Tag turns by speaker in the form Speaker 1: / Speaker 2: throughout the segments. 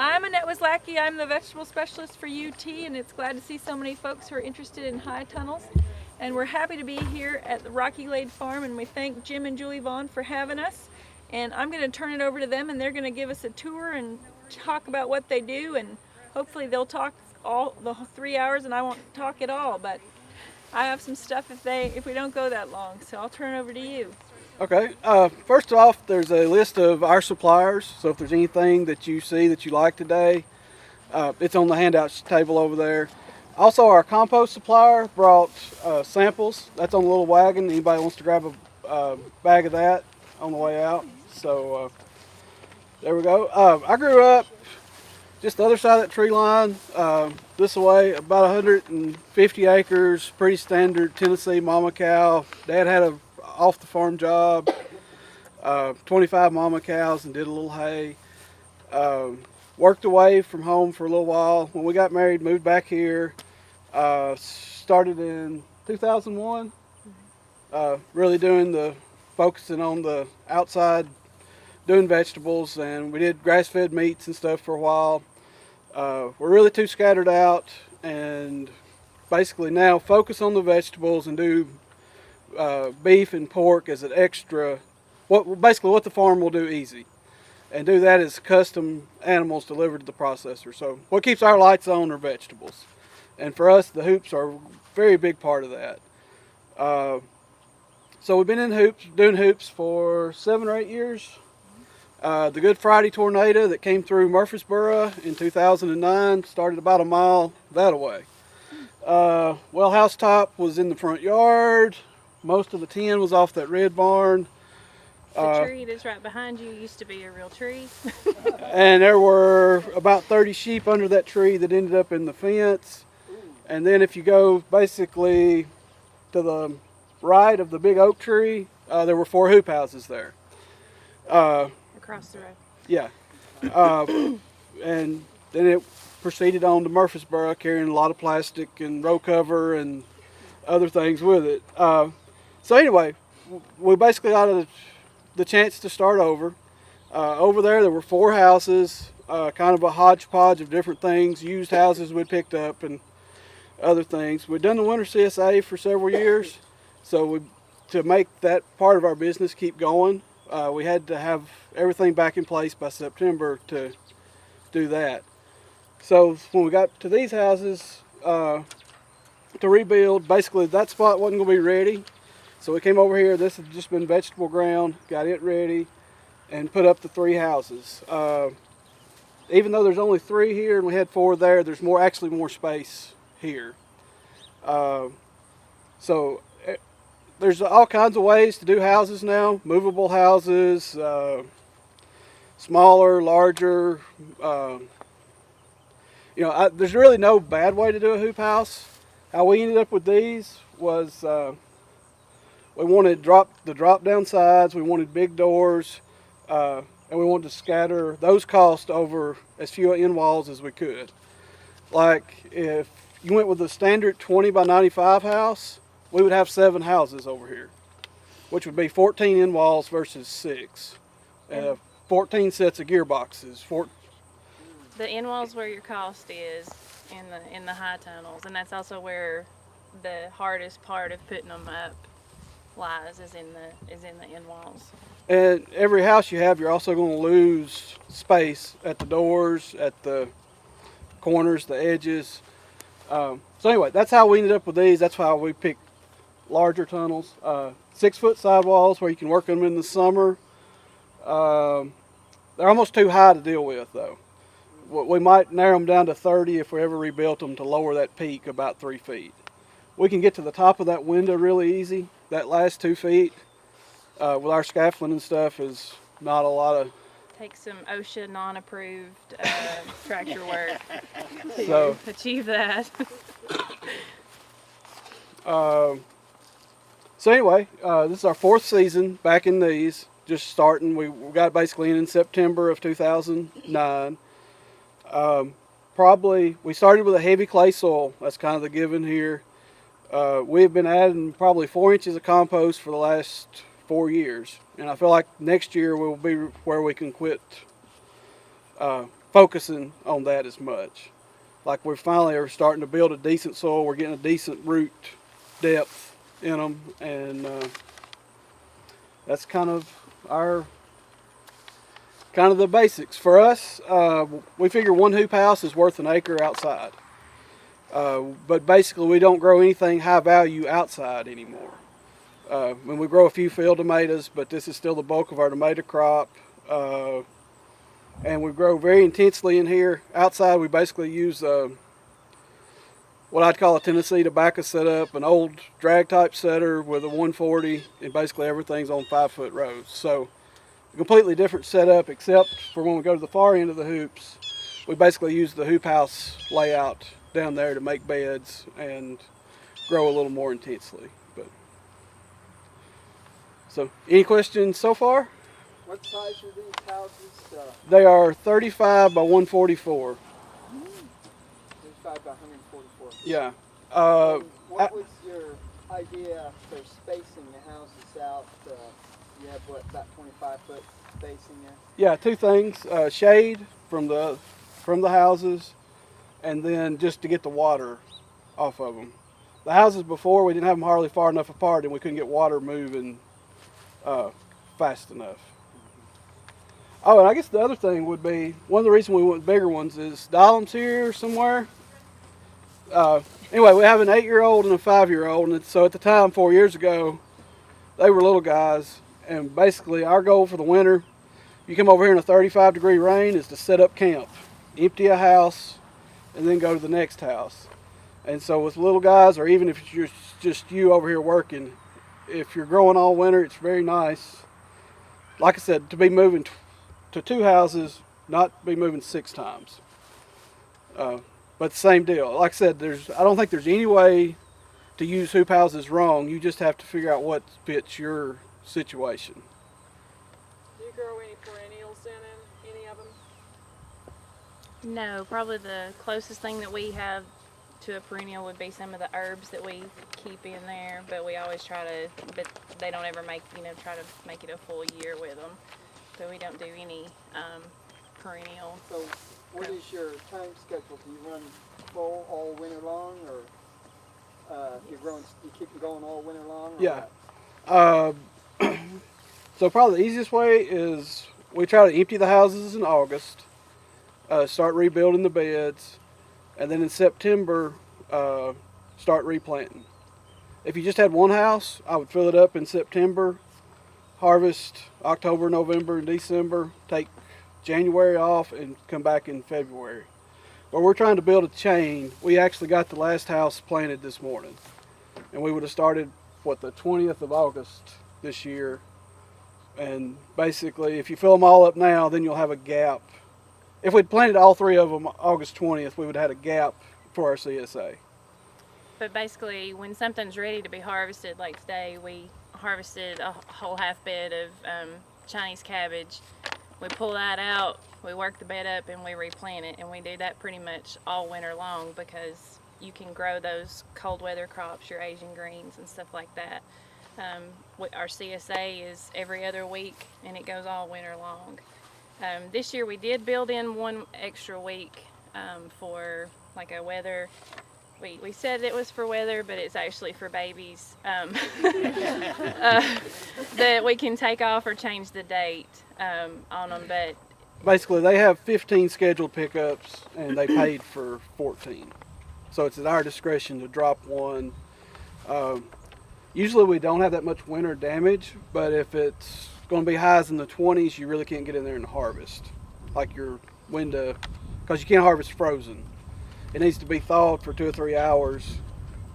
Speaker 1: I'm Annette Wislacki. I'm the vegetable specialist for UT, and it's glad to see so many folks who are interested in high tunnels. And we're happy to be here at the Rocky Glade Farm, and we thank Jim and Julie Vaughn for having us. And I'm going to turn it over to them, and they're going to give us a tour and talk about what they do, and hopefully they'll talk all the 3 hours, and I won't talk at all. But I have some stuff if we don't go that long, so I'll turn it over to you.
Speaker 2: Okay, first off, there's a list of our suppliers, so if there's anything that you see that you like today, it's on the handouts table over there. Also, our compost supplier brought samples. That's on the little wagon. Anybody wants to grab a bag of that on the way out. So there we go. I grew up just the other side of that tree line, this way, about 150 acres, pretty standard Tennessee mama cow. Dad had a off the farm job, 25 mama cows, and did a little hay. Worked away from home for a little while. When we got married, moved back here. Started in 2001. Really focusing on the outside, doing vegetables, and we did grass-fed meats and stuff for a while. We're really too scattered out, and basically now focus on the vegetables and do beef and pork as an extra, basically what the farm will do easy, and do that as custom animals delivered to the processor. So what keeps our lights on are vegetables, and for us the hoops are a very big part of that. So we've been in doing hoops for 7 or 8 years. The Good Friday tornado that came through Murfreesboro in 2009 started about a mile that way. Well, housetop was in the front yard. Most of the tin was off that red barn.
Speaker 1: The tree that's right behind you used to be a real tree.
Speaker 2: And there were about 30 sheep under that tree that ended up in the fence. And then if you go basically to the right of the big oak tree, there were 4 hoop houses there.
Speaker 1: Across the road.
Speaker 2: Yeah. And then it proceeded on to Murfreesboro, carrying a lot of plastic and row cover and other things with it. So anyway, we basically got the chance to start over. Over there were 4 houses, kind of a hodgepodge of different things, used houses we'd picked up and other things. We'd done the winter CSA for several years, so to make that part of our business keep going, we had to have everything back in place by September to do that. So when we got to these houses to rebuild, basically that spot wasn't going to be ready. So we came over here. This had just been vegetable ground, got it ready, and put up the 3 houses. Even though there's only 3 here and we had 4 there, there's actually more space here. So there's all kinds of ways to do houses now. Movable houses, smaller, larger. There's really no bad way to do a hoop house. How we ended up with these was we wanted the drop down sides, we wanted big doors, and we wanted to scatter those costs over as few end walls as we could. Like if you went with a standard 20 by 95 house, we would have 7 houses over here, which would be 14 end walls versus 6. 14 sets of gearboxes.
Speaker 1: The end wall's where your cost is in the high tunnels, and that's also where the hardest part of putting them up lies, is in the end walls.
Speaker 2: And every house you have, you're also going to lose space at the doors, at the corners, the edges. So anyway, that's how we ended up with these. That's how we picked larger tunnels. 6-foot sidewalls where you can work them in the summer. They're almost too high to deal with, though. We might narrow them down to 30 if we ever rebuilt them to lower that peak about 3 feet. We can get to the top of that window really easy. That last 2 feet with our scaffolding and stuff is not a lot of...
Speaker 1: Takes some OSHA non-approved tractor work to achieve that.
Speaker 2: So anyway, this is our 4th season back in these, just starting. We got basically in September of 2009. We started with a heavy clay soil. That's kind of the given here. We've been adding probably 4 inches of compost for the last 4 years, and I feel like next year we'll be where we can quit focusing on that as much. Like we finally are starting to build a decent soil. We're getting a decent root depth in them, and that's kind of the basics for us. We figure one hoop house is worth an acre outside, but basically we don't grow anything high value outside anymore. When we grow a few field tomatoes, but this is still the bulk of our tomato crop. And we grow very intensely in here. Outside we basically use what I'd call a Tennessee tobacco setup, an old drag type setter with a 140, and basically everything's on 5-foot rows. So a completely different setup, except for when we go to the far end of the hoops, we basically use the hoop house layout down there to make beds and grow a little more intensely. So any questions so far?
Speaker 3: What size are these houses?
Speaker 2: They are 35 by 144.
Speaker 3: 35 by 144.
Speaker 2: Yeah.
Speaker 3: What was your idea for spacing the houses out? You have what, about 25-foot spacing there?
Speaker 2: Yeah, two things: shade from the houses, and then just to get the water off of them. The houses before, we didn't have them hardly far enough apart, and we couldn't get water moving fast enough. Oh, and I guess the other thing would be, one of the reasons we want bigger ones is Dilem's here somewhere. Anyway, we have an 8-year-old and a 5-year-old, and so at the time, 4 years ago, they were little guys, and basically our goal for the winter, you come over here in a 35-degree rain, is to set up camp, empty a house, and then go to the next house. And so with little guys, or even if it's just you over here working, if you're growing all winter, it's very nice, like I said, to be moving to 2 houses, not be moving 6 times. But same deal. Like I said, I don't think there's any way to use hoop houses wrong. You just have to figure out what fits your situation.
Speaker 1: Do you grow any perennials in them? Any of them?
Speaker 4: No, probably the closest thing that we have to a perennial would be some of the herbs that we keep in there, but we always try to, but they don't ever make, try to make it a full year with them. So we don't do any perennial.
Speaker 3: So what is your time schedule? Do you run full all winter long, or you keep them going all winter long?
Speaker 2: Yeah. So probably the easiest way is we try to empty the houses in August, start rebuilding the beds, and then in September start replanting. If you just had one house, I would fill it up in September, harvest October, November, and December, take January off, and come back in February. But we're trying to build a chain. We actually got the last house planted this morning, and we would have started the 20th of August this year. And basically, if you fill them all up now, then you'll have a gap. If we'd planted all 3 of them August 20th, we would have had a gap for our CSA.
Speaker 4: But basically, when something's ready to be harvested, like today, we harvested a whole half bed of Chinese cabbage. We pull that out, we work the bed up, and we replant it. And we do that pretty much all winter long, because you can grow those cold weather crops, your Asian greens and stuff like that. Our CSA is every other week, and it goes all winter long. This year we did build in 1 extra week for like a weather. We said it was for weather, but it's actually for babies. That we can take off or change the date on them. But
Speaker 2: basically, they have 15 scheduled pickups, and they paid for 14. So it's at our discretion to drop one. Usually we don't have that much winter damage, but if it's going to be highs in the 20s, you really can't get in there and harvest. Like your window, because you can't harvest frozen. It needs to be thawed for 2 or 3 hours,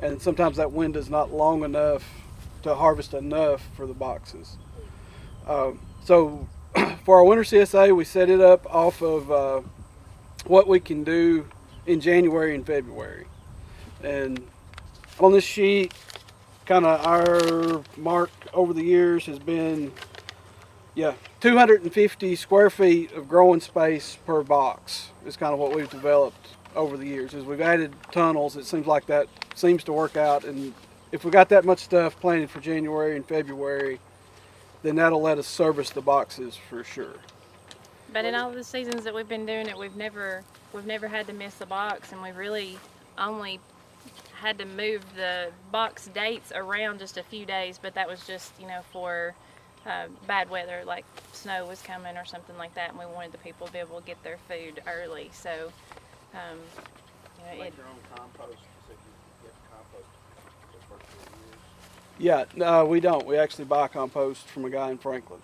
Speaker 2: and sometimes that window's not long enough to harvest enough for the boxes. So for our winter CSA, we set it up off of what we can do in January and February. And on this sheet, kind of our mark over the years has been 250 square feet of growing space per box is kind of what we've developed over the years. As we've added tunnels, it seems like that seems to work out, and if we got that much stuff planted for January and February, then that'll let us service the boxes for sure.
Speaker 4: But in all the seasons that we've been doing it, we've never had to miss a box, and we've really only had to move the box dates around just a few days. But that was just, you know, for bad weather, like snow was coming or something like that, and we wanted the people to be able to get their food early. So, you know,
Speaker 5: Make your own compost. So you get compost for the first 2 years.
Speaker 2: Yeah, no, we don't. We actually buy compost from a guy in Franklin.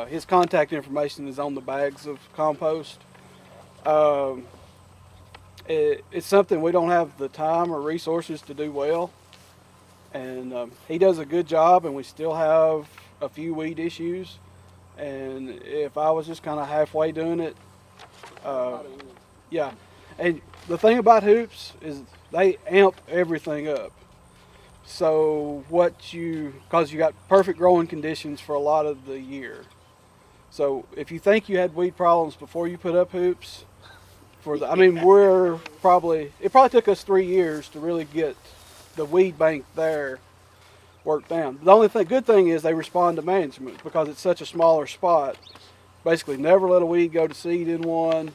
Speaker 2: His contact information is on the bags of compost. It's something we don't have the time or resources to do well, and he does a good job, and we still have a few weed issues. And if I was just kind of halfway doing it, yeah. And the thing about hoops is they amp everything up. So because you got perfect growing conditions for a lot of the year. So if you think you had weed problems before you put up hoops, I mean, it probably took us 3 years to really get the weed bank there worked down. The only good thing is they respond to management because it's such a smaller spot. Basically, never let a weed go to seed in one.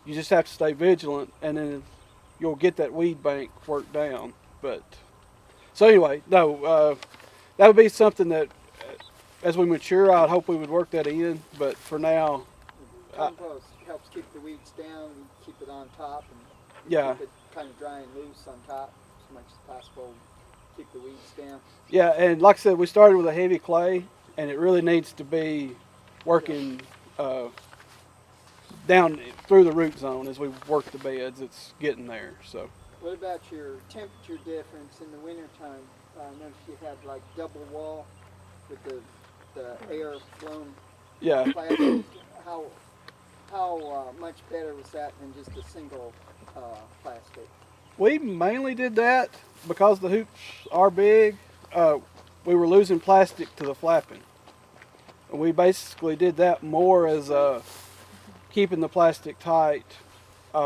Speaker 2: You just have to stay vigilant, and then you'll get that weed bank worked down. But so anyway, no, that would be something that as we mature, I'd hope we would work that in. But for now,
Speaker 3: Compost helps keep the weeds down, and keep it on top, and
Speaker 2: yeah,
Speaker 3: keep it kind of dry and loose on top as much as possible. Keep the weeds down.
Speaker 2: yeah, and like I said, we started with a heavy clay, and it really needs to be working down through the root zone as we work the beds. It's getting there. So.
Speaker 3: What about your temperature difference in the wintertime? I noticed you had like double wall with the air blown
Speaker 2: Yeah.
Speaker 3: plastic. How much better was that than just a single plastic?
Speaker 2: We mainly did that because the hoops are big. We were losing plastic to the flapping. And we basically did that more as keeping the plastic tight.
Speaker 5: Did you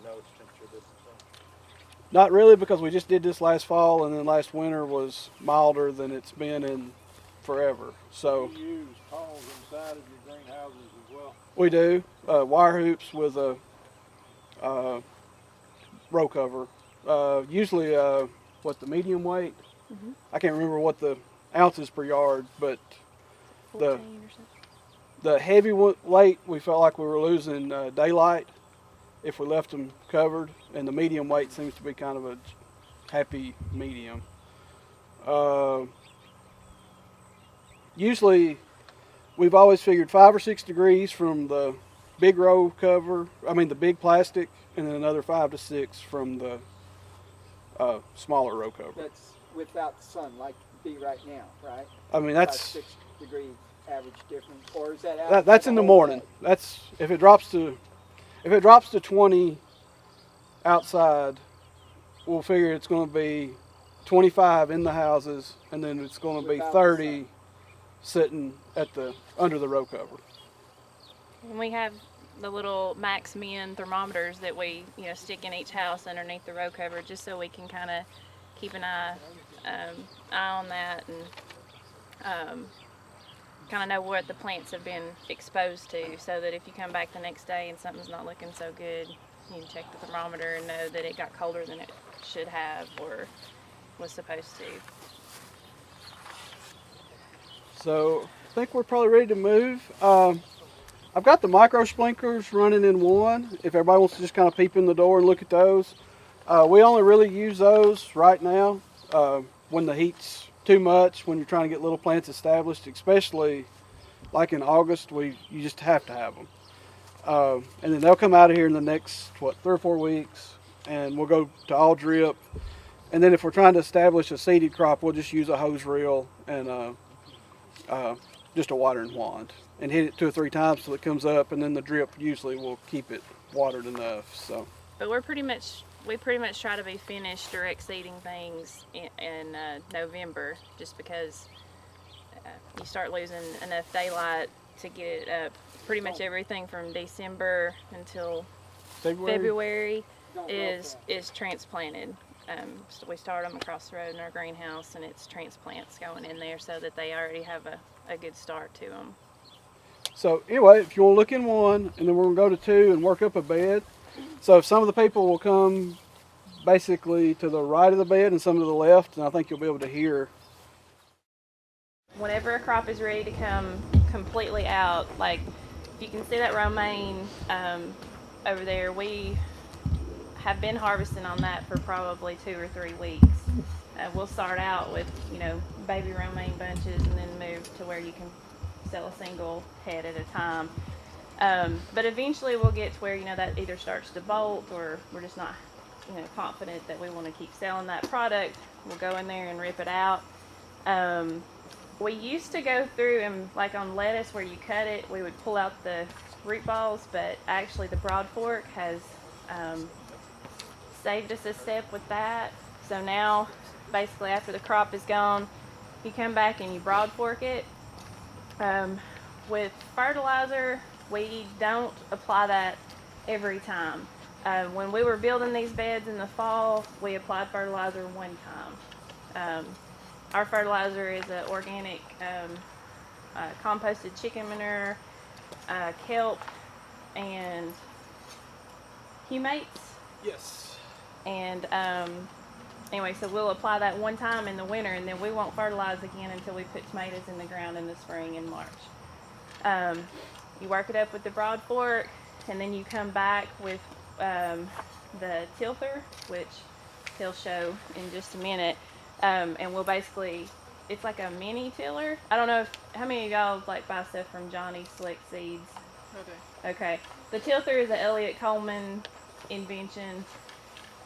Speaker 5: notice temperature difference?
Speaker 2: Not really, because we just did this last fall, and then last winter was milder than it's been in forever. So
Speaker 5: You use poles inside of your greenhouses as well.
Speaker 2: we do wire hoops with a row cover. Usually, the medium weight?
Speaker 4: Mhm.
Speaker 2: I can't remember what the ounces per yard, but
Speaker 4: 14 or something.
Speaker 2: the heavy weight, we felt like we were losing daylight if we left them covered, and the medium weight seems to be kind of a happy medium. Usually, we've always figured 5 or 6 degrees from the big row cover, the big plastic, and then another 5 to 6 from the smaller row cover.
Speaker 3: That's without the sun, like be right now, right?
Speaker 2: That's
Speaker 3: About 6 degree average difference, or is that average
Speaker 2: that's
Speaker 3: for
Speaker 2: in the
Speaker 3: whole
Speaker 2: morning.
Speaker 3: day?
Speaker 2: That's if it drops to 20 outside, we'll figure it's going to be 25 in the houses, and then it's going to be
Speaker 3: Without the
Speaker 2: 30 sitting under the row cover.
Speaker 4: And we have the little max min thermometers that we, stick in each house underneath the row cover, just so we can kind of keep an eye on that, and kind of know what the plants have been exposed to, so that if you come back the next day and something's not looking so good, you can check the thermometer and know that it got colder than it should have or was supposed to.
Speaker 2: So I think we're probably ready to move. I've got the micro sprinklers running in one. If everybody wants to just kind of peep in the door and look at those. We only really use those right now when the heat's too much, when you're trying to get little plants established, especially like in August, you just have to have them. And then they'll come out of here in the next, 3 or 4 weeks, and we'll go to all drip. And then if we're trying to establish a seeded crop, we'll just use a hose reel and just a watering wand and hit it 2 or 3 times till it comes up, and then the drip usually will keep it watered enough. So.
Speaker 4: But we pretty much try to be finished direct seeding things in November, just because you start losing enough daylight to get it up. Pretty much everything from December until February is transplanted. So we start them across the road in our greenhouse, and it's transplants going in there so that they already have a good start to them.
Speaker 2: So anyway, if you want to look in one, and then we're going to go to two and work up a bed. So if some of the people will come basically to the right of the bed and some to the left, and I think you'll be able to hear.
Speaker 4: Whenever a crop is ready to come completely out, like you can see that romaine over there, we have been harvesting on that for probably 2 or 3 weeks. We'll start out with, baby romaine bunches and then move to where you can sell a single head at a time. But eventually we'll get to where, that either starts to bolt or we're just not, confident that we want to keep selling that product. We'll go in there and rip it out. We used to go through and, like on lettuce where you cut it, we would pull out the root balls, but actually the broad fork has saved us a step with that. So now, basically after the crop is gone, you come back and you broad fork it. With fertilizer, we don't apply that every time. When we were building these beds in the fall, we applied fertilizer one time. Our fertilizer is an organic composted chicken manure, kelp, and humates.
Speaker 2: Yes.
Speaker 4: And anyway, so we'll apply that one time in the winter, and then we won't fertilize again until we put tomatoes in the ground in the spring in March. You work it up with the broad fork, and then you come back with the tilther, which he'll show in just a minute. And we'll basically, it's like a mini tiller. I don't know how many of y'all like buy stuff from Johnny Slick Seeds. Okay. The tilther is an Elliott Coleman invention.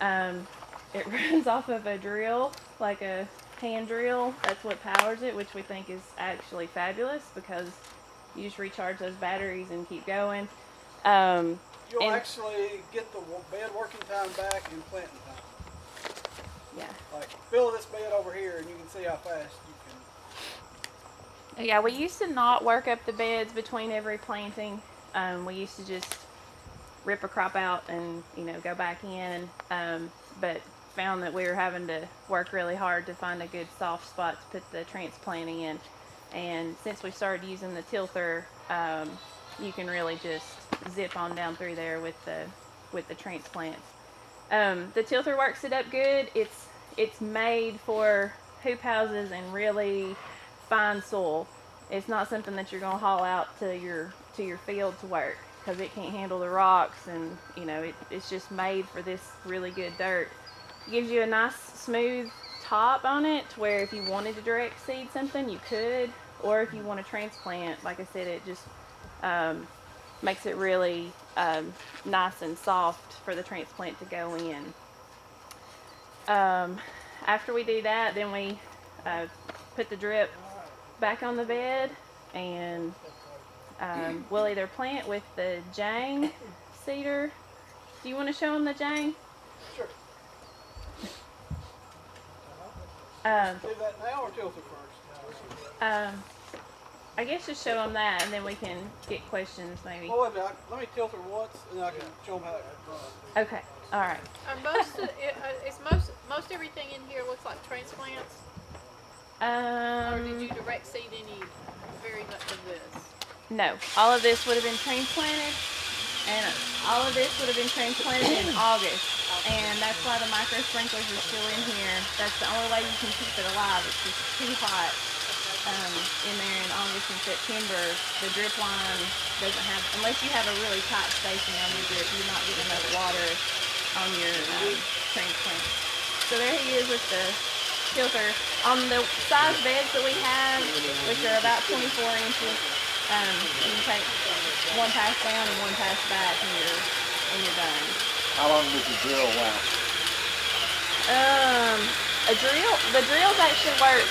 Speaker 4: It runs off of a drill, like a hand drill. That's what powers it, which we think is actually fabulous because you just recharge those batteries and keep going.
Speaker 2: You'll actually get the bed working time back and planting time.
Speaker 4: Yeah.
Speaker 2: Like fill this bed over here, and you can see how fast you can.
Speaker 4: Yeah, we used to not work up the beds between every planting. We used to just rip a crop out and go back in. But found that we were having to work really hard to find a good soft spot to put the transplanting in. And since we started using the tilther, you can really just zip on down through there with the transplants. The tilther works it up good. It's made for hoop houses and really fine soil. It's not something that you're going to haul out to your field to work because it can't handle the rocks, and it's just made for this really good dirt. It gives you a nice smooth top on it to where if you wanted to direct seed something you could, or if you want to transplant, like I said, it just makes it really nice and soft for the transplant to go in. After we do that, then we put the drip back on the bed, and we'll either plant with the Jang seeder. Do you want to show them the Jang?
Speaker 2: Sure. Do that now or tilter first?
Speaker 4: I guess just show them that, and then we can get questions maybe.
Speaker 2: Well, wait a minute. Let me tilter once, and then I can show them how it runs.
Speaker 4: Okay. All right.
Speaker 6: Most everything in here looks like transplants, or did you direct seed any very much of this?
Speaker 4: No, all of this would have been transplanted, and all of this would have been transplanted in August, and that's why the micro sprinklers are still in here. That's the only way you can keep it alive. It's just too hot in there in August and September. The drip line doesn't have, unless you have a really tight spacing on your drip, you're not getting enough water on your transplant. So there he is with the filter. On the size beds that we have, which are about 24 inches, you can take one pass down and one pass back and you're done.
Speaker 5: How long does the drill last?
Speaker 4: The drills actually work.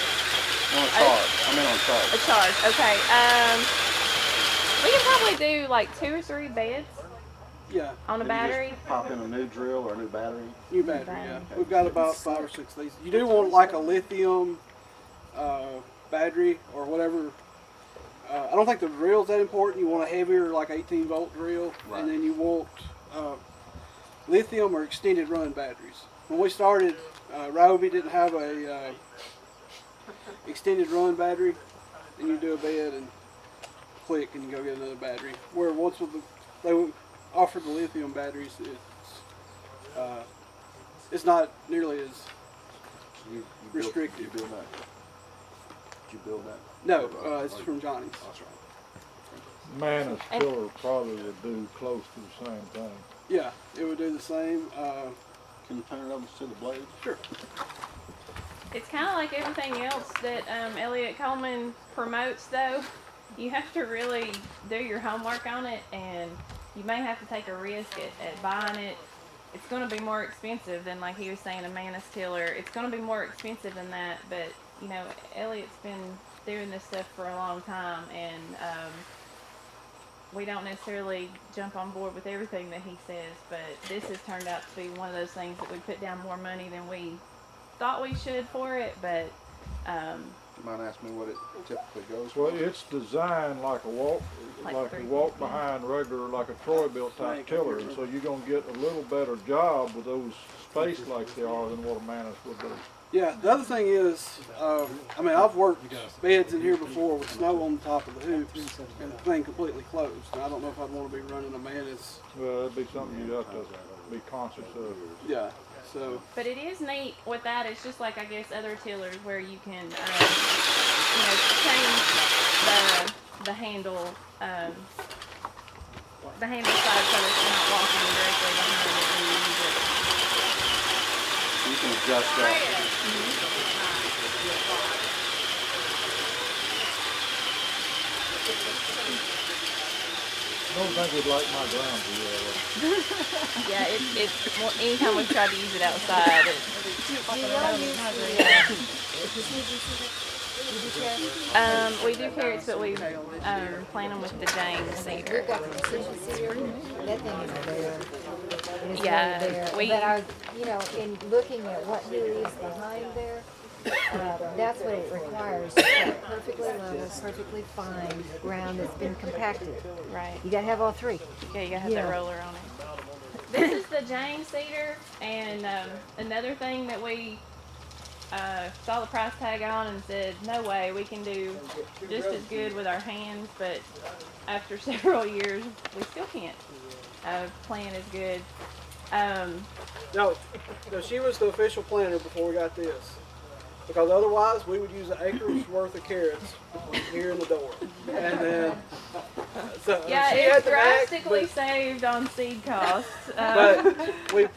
Speaker 5: On a charge. On charge.
Speaker 4: A charge, okay. We can probably do like 2 or 3 beds
Speaker 2: Yeah.
Speaker 4: on a
Speaker 5: Then you just
Speaker 4: battery.
Speaker 5: pop in a new drill or a new battery.
Speaker 2: New battery, yeah. We've got about 5 or 6 of these. You do want like a lithium battery or whatever. I don't think the drill's that important. You want a heavier, like 18-volt drill,
Speaker 5: Right.
Speaker 2: and then you want lithium or extended run batteries. When we started, Roby didn't have a extended run battery, and you do a bed, and click and you go get another battery. Where once with they offered the lithium batteries, it's not nearly as
Speaker 5: You
Speaker 2: restrictive.
Speaker 5: You build that? Did you build that?
Speaker 2: No, it's from Johnny's.
Speaker 5: That's right.
Speaker 7: Man, a tiller probably would do close to the same thing.
Speaker 2: Yeah, it would do the same.
Speaker 5: Can you turn it over to the blade?
Speaker 2: Sure.
Speaker 4: It's kind of like everything else that Elliot Coleman promotes, though. You have to really do your homework on it, and you may have to take a risk at buying it. It's going to be more expensive than, like he was saying, a Manus tiller. It's going to be more expensive than that, but, you know, Elliot's been doing this stuff for a long time, and we don't necessarily jump on board with everything that he says, but this has turned out to be one of those things that we put down more money than we thought we should for it, but
Speaker 5: You mind asking me what it typically goes
Speaker 7: Well,
Speaker 5: for?
Speaker 7: it's designed like a walk,
Speaker 4: Like
Speaker 7: like a
Speaker 4: 350.
Speaker 7: walk behind regular, like a Troy built type tiller, and so you're gonna get a little better job with those spaced like they are than what a Manus would do.
Speaker 2: Yeah, the other thing is, I mean, I've worked beds in here before with snow on the top of the hoops and the thing completely closed. And I don't know if I'd want to be running a Manus.
Speaker 7: Well, that'd be something you'd have to be conscious of.
Speaker 2: Yeah, so.
Speaker 4: But it is neat with that. It's just like, I guess, other tillers where you can, you know, change the handle, the handle side so that you're not walking directly behind it when you use it.
Speaker 5: You can adjust that.
Speaker 7: I don't think we'd like my ground to be that way.
Speaker 4: Yeah, it's more, anytime we try to use it outside, we do carrots, but we plant them with the James cedar.
Speaker 8: That thing is there. It is
Speaker 4: Yeah,
Speaker 8: really there.
Speaker 4: we-
Speaker 8: But you know, in looking at what he leaves behind there, that's what it requires. It's got perfectly level, perfectly fine ground that's been compacted.
Speaker 4: Right.
Speaker 8: You gotta have all three.
Speaker 4: Yeah, you gotta have
Speaker 8: Yeah.
Speaker 4: that roller on it. This is the James cedar, and another thing that we saw the price tag on and said, no way, we can do just as good with our hands, but after several years, we still can't plant as good.
Speaker 2: No, she was the official planter before we got this. Because otherwise, we would use an acre's worth of carrots here in the door. And then, so
Speaker 4: Yeah,
Speaker 2: she
Speaker 4: it's
Speaker 2: had the knack,
Speaker 4: drastically saved on seed costs.
Speaker 2: but we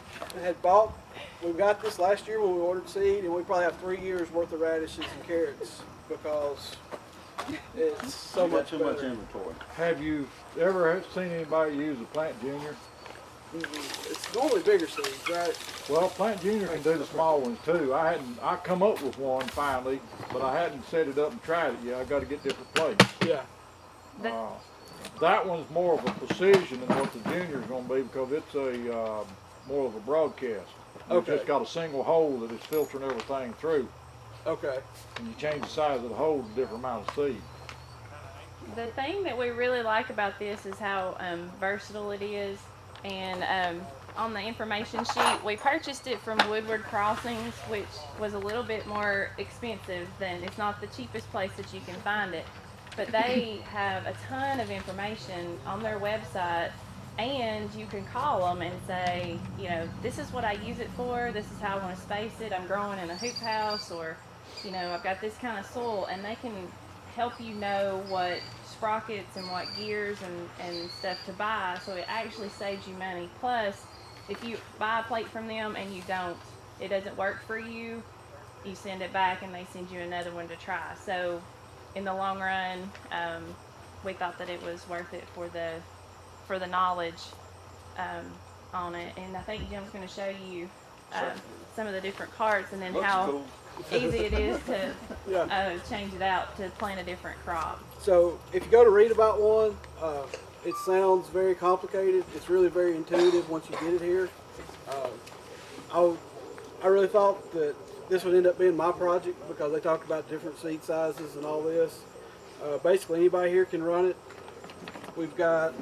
Speaker 2: had bought, we got this last year when we ordered seed, and we probably have 3 years worth of radishes and carrots because it's so
Speaker 5: You got
Speaker 2: much
Speaker 5: too much
Speaker 2: better.
Speaker 5: inventory.
Speaker 7: Have you ever seen anybody use a Plant Junior?
Speaker 2: It's normally bigger seeds, right?
Speaker 7: Well, Plant Junior can do the small ones too. I come up with one finally, but I hadn't set it up and tried it yet. I got to get different plates.
Speaker 2: Yeah.
Speaker 7: That one's more of a precision than what the Junior's going to be because it's a more of a broadcast. It's
Speaker 2: Okay.
Speaker 7: just got a single hole that is filtering everything through,
Speaker 2: Okay.
Speaker 7: and you change the size of the hole to a different amount of seed.
Speaker 4: The thing that we really like about this is how versatile it is. And on the information sheet, we purchased it from Woodward Crossings, which was a little bit more expensive than, it's not the cheapest place that you can find it. But they have a ton of information on their website, and you can call them and say, you know, this is what I use it for, this is how I want to space it, I'm growing in a hoop house, or, you know, I've got this kind of soil, and they can help you know what sprockets and what gears and stuff to buy, so it actually saves you money. Plus, if you buy a plate from them and it doesn't work for you, you send it back and they send you another one to try. So in the long run, we thought that it was worth it for the knowledge on it. And I think Jim's going to show you some of the different carts and then
Speaker 5: Looks
Speaker 4: how
Speaker 5: cool.
Speaker 4: easy it is to
Speaker 2: Yeah.
Speaker 4: change it out to plant a different crop.
Speaker 2: So if you go to read about one, it sounds very complicated. It's really very intuitive once you get it here. I really thought that this would end up being my project because they talked about different seed sizes and all this. Basically, anybody here can run it. We've got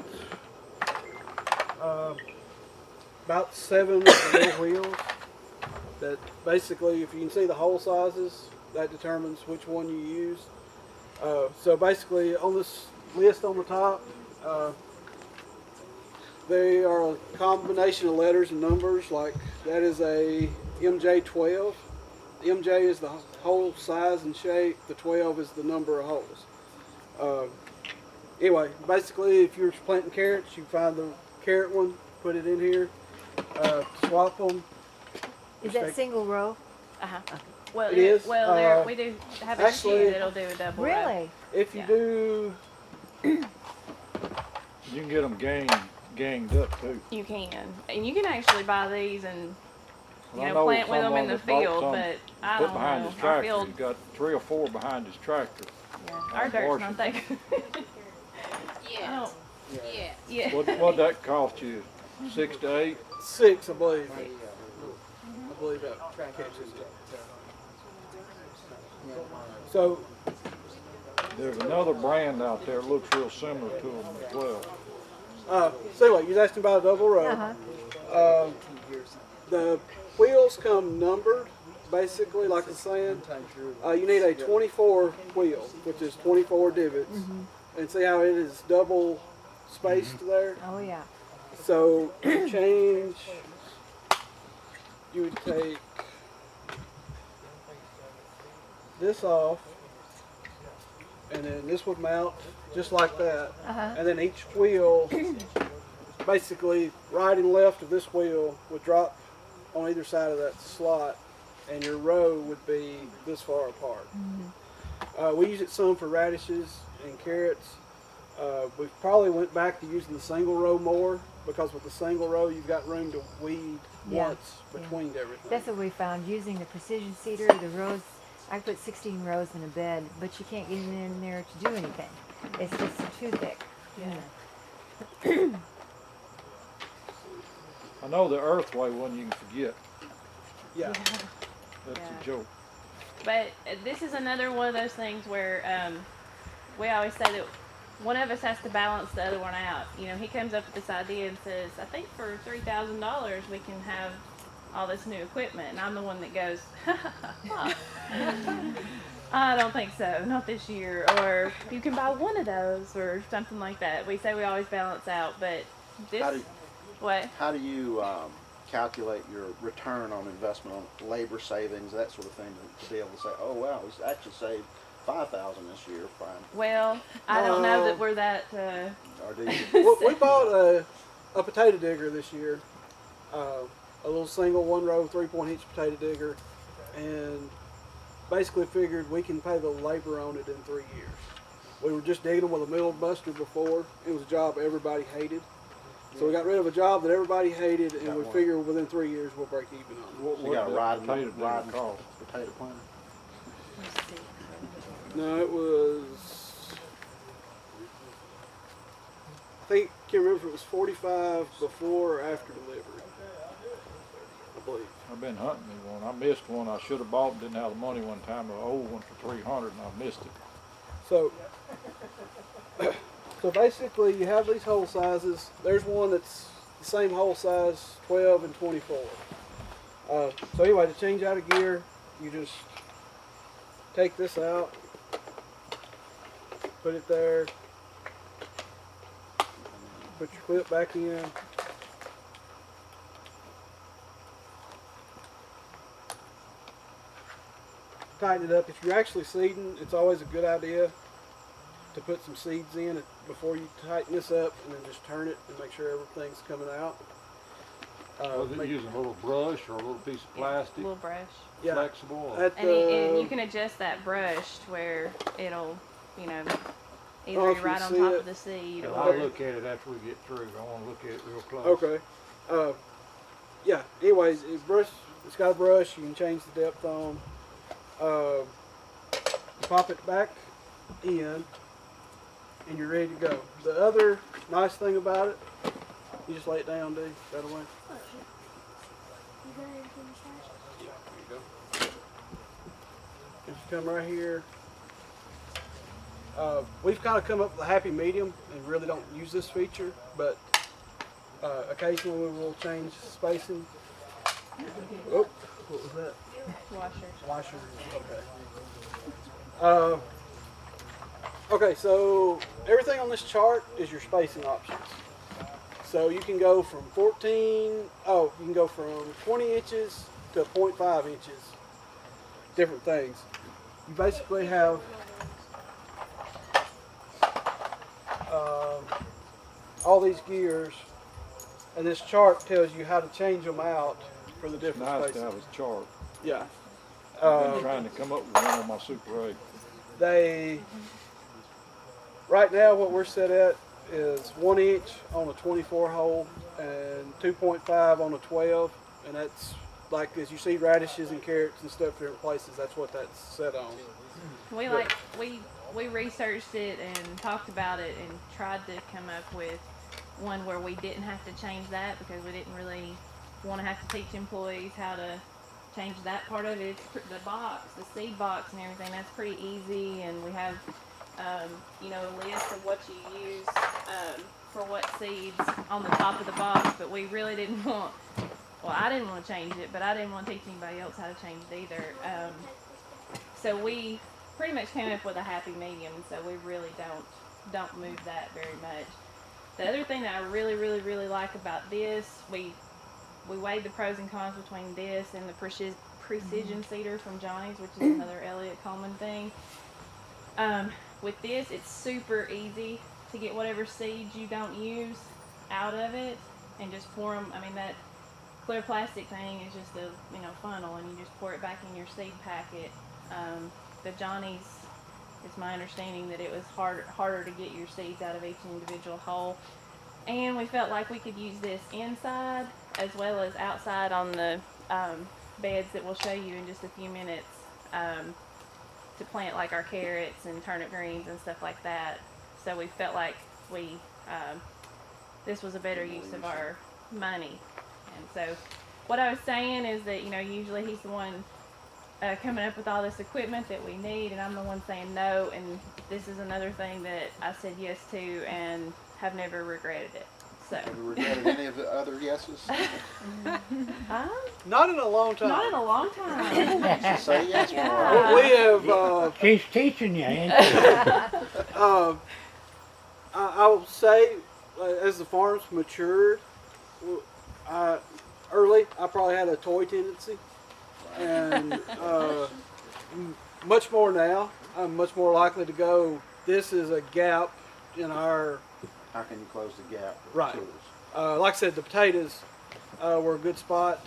Speaker 2: about 7 little wheels that basically, if you can see the hole sizes, that determines which one you use. So basically, on this list on the top. They are a combination of letters and numbers. Like that is a MJ12. The MJ is the hole size and shape. The 12 is the number of holes. Anyway, basically, if you're planting carrots, you find the carrot one, put it in here, swap them.
Speaker 8: Is that single row?
Speaker 4: Well,
Speaker 2: It is.
Speaker 4: we do have a sheet that'll do a double row.
Speaker 8: Really?
Speaker 2: If you
Speaker 4: Yeah.
Speaker 2: do,
Speaker 7: You can get them ganged up too.
Speaker 4: You can, and you can actually buy these and
Speaker 7: Well,
Speaker 4: you
Speaker 7: I
Speaker 4: know plant with
Speaker 7: someone
Speaker 4: them in the
Speaker 7: that bought
Speaker 4: field.
Speaker 7: some
Speaker 4: But I
Speaker 7: put
Speaker 4: don't
Speaker 7: behind
Speaker 4: know.
Speaker 7: his
Speaker 4: Our
Speaker 7: tractor.
Speaker 4: field,
Speaker 7: He's got 3 or 4 behind his tractor.
Speaker 4: yeah, our dirt's not that good.
Speaker 6: Yes. Yes.
Speaker 4: Yeah.
Speaker 7: What'd that cost you? 6 to 8?
Speaker 2: 6, I believe. I believe that catches it. So,
Speaker 7: There's another brand out there that looks real similar to them as well.
Speaker 2: so anyway, you was asking about a double row. The wheels come numbered, basically, like I was saying. You need a 24 wheel, which is 24 divots. And see how it is double spaced there?
Speaker 8: Oh yeah.
Speaker 2: So to change, you would take this off, and then this would mount just like that. And then each wheel, basically right and left of this wheel, would drop on either side of that slot, and your row would be this far apart. We use it some for radishes and carrots. We probably went back to using the single row more, because with the single row you've got room to weed
Speaker 8: Yeah.
Speaker 2: once between everything.
Speaker 8: That's what we found using the precision seeder. The rows, I put 16 rows in a bed, but you can't get in there to do anything. It's just too thick.
Speaker 7: I know the earthway one you can forget.
Speaker 2: Yeah.
Speaker 7: That's
Speaker 4: Yeah.
Speaker 7: a joke.
Speaker 4: But this is another one of those things where we always say that one of us has to balance the other one out. You know, he comes up with this idea and says, I think for $3,000 we can have all this new equipment. And I'm the one that goes, I don't think so, not this year. Or you can buy one of those or something like that. We say we always balance out, but this, what?
Speaker 5: How do you calculate your return on investment on labor savings, that sort of thing, to be able to say, oh wow, we actually saved $5,000 this year, fine.
Speaker 4: Well, I don't know that we're that.
Speaker 5: Or do you?
Speaker 2: We bought a potato digger this year, a little single 1 row 3-point hitch potato digger, and basically figured we can pay the labor on it in 3 years. We were just digging with a middle buster before. It was a job everybody hated. So we got rid of a job that everybody hated, and we figure within 3 years we'll break even on it.
Speaker 5: You got a ride
Speaker 7: potato
Speaker 5: riding
Speaker 7: cost?
Speaker 5: potato planter?
Speaker 2: No, it was, I think, can't remember if it was 45 before or after delivery, I believe.
Speaker 7: I've been hunting me one. I missed one. I should have bought and didn't have the money one time. An old one for $300 and I missed it.
Speaker 2: So, so basically you have these hole sizes. There's one that's the same hole size, 12 and 24. So anyway, to change out of gear, you just take this out, put it there, put your clip back in, tighten it up. If you're actually seeding, it's always a good idea to put some seeds in before you tighten this up, and then just turn it and make sure everything's coming out.
Speaker 7: Was it using a little brush or a little piece of plastic?
Speaker 4: Little brush.
Speaker 2: Yeah.
Speaker 7: Flexible?
Speaker 2: At
Speaker 4: And
Speaker 2: the,
Speaker 4: you can adjust that brush to where it'll, you know,
Speaker 2: Oh,
Speaker 4: either
Speaker 2: if you
Speaker 4: right on
Speaker 2: see
Speaker 4: top
Speaker 2: it.
Speaker 4: of the seed
Speaker 7: I'll
Speaker 4: or.
Speaker 7: look at it after we get through. I want to look at it real close.
Speaker 2: okay. Yeah. Anyways, it's got a brush. You can change the depth on. You pop it back in, and you're ready to go. The other nice thing about it, you just lay it down, dude. That away. There you go. Just come right here. We've kind of come up with a happy medium and really don't use this feature, but occasionally we will change spacing. Oh, what was that?
Speaker 4: Washers.
Speaker 2: Washer. Okay. Okay, so everything on this chart is your spacing options. So you can go from 20 inches to 0.5 inches, different things. You basically have all these gears, and this chart tells you how to change them out for the different
Speaker 7: Nice to
Speaker 2: spacing.
Speaker 7: have a chart.
Speaker 2: Yeah.
Speaker 7: I've been trying to come up with one on my Super 8.
Speaker 2: Right now what we're set at is 1 inch on a 24 hole and 2.5 on a 12, and that's like as you see radishes and carrots and stuff different places, that's what that's set on.
Speaker 4: We researched it and talked about it and tried to come up with one where we didn't have to change that because we didn't really want to have to teach employees how to change that part of it. It's the box, the seed box and everything, that's pretty easy, and we have a list of what you use for what seeds on the top of the box, but we really didn't want, I didn't want to change it, but I didn't want to teach anybody else how to change it either. So we pretty much came up with a happy medium, so we really don't move that very much. The other thing that I really, really, really like about this, we weighed the pros and cons between this and the precision seeder from Johnny's, which is another Elliott Coleman thing. With this, it's super easy to get whatever seeds you don't use out of it and just pour them. I mean, that clear plastic thing is just a funnel, and you just pour it back in your seed packet. The Johnny's, it's my understanding that it was harder to get your seeds out of each individual hole, and we felt like we could use this inside as well as outside on the beds that we'll show you in just a few minutes, to plant like our carrots and turnip greens and stuff like that. So we felt like this was a better use of our money. And so what I was saying is that usually he's the one coming up with all this equipment that we need, and I'm the one saying no, and this is another thing that I said yes to and have never regretted it. So.
Speaker 5: Have you regretted any of the other yeses?
Speaker 2: Not in a long time.
Speaker 4: Not in a long time.
Speaker 5: Just say yes.
Speaker 4: Yeah.
Speaker 2: We have
Speaker 9: She's teaching you, ain't she?
Speaker 2: I will say, as the farms matured, early I probably had a toy tendency, and much more now. I'm much more likely to go, this is a gap in our...
Speaker 5: How can you close the gap with
Speaker 2: Right.
Speaker 5: tools?
Speaker 2: Like I said, the potatoes were a good spot.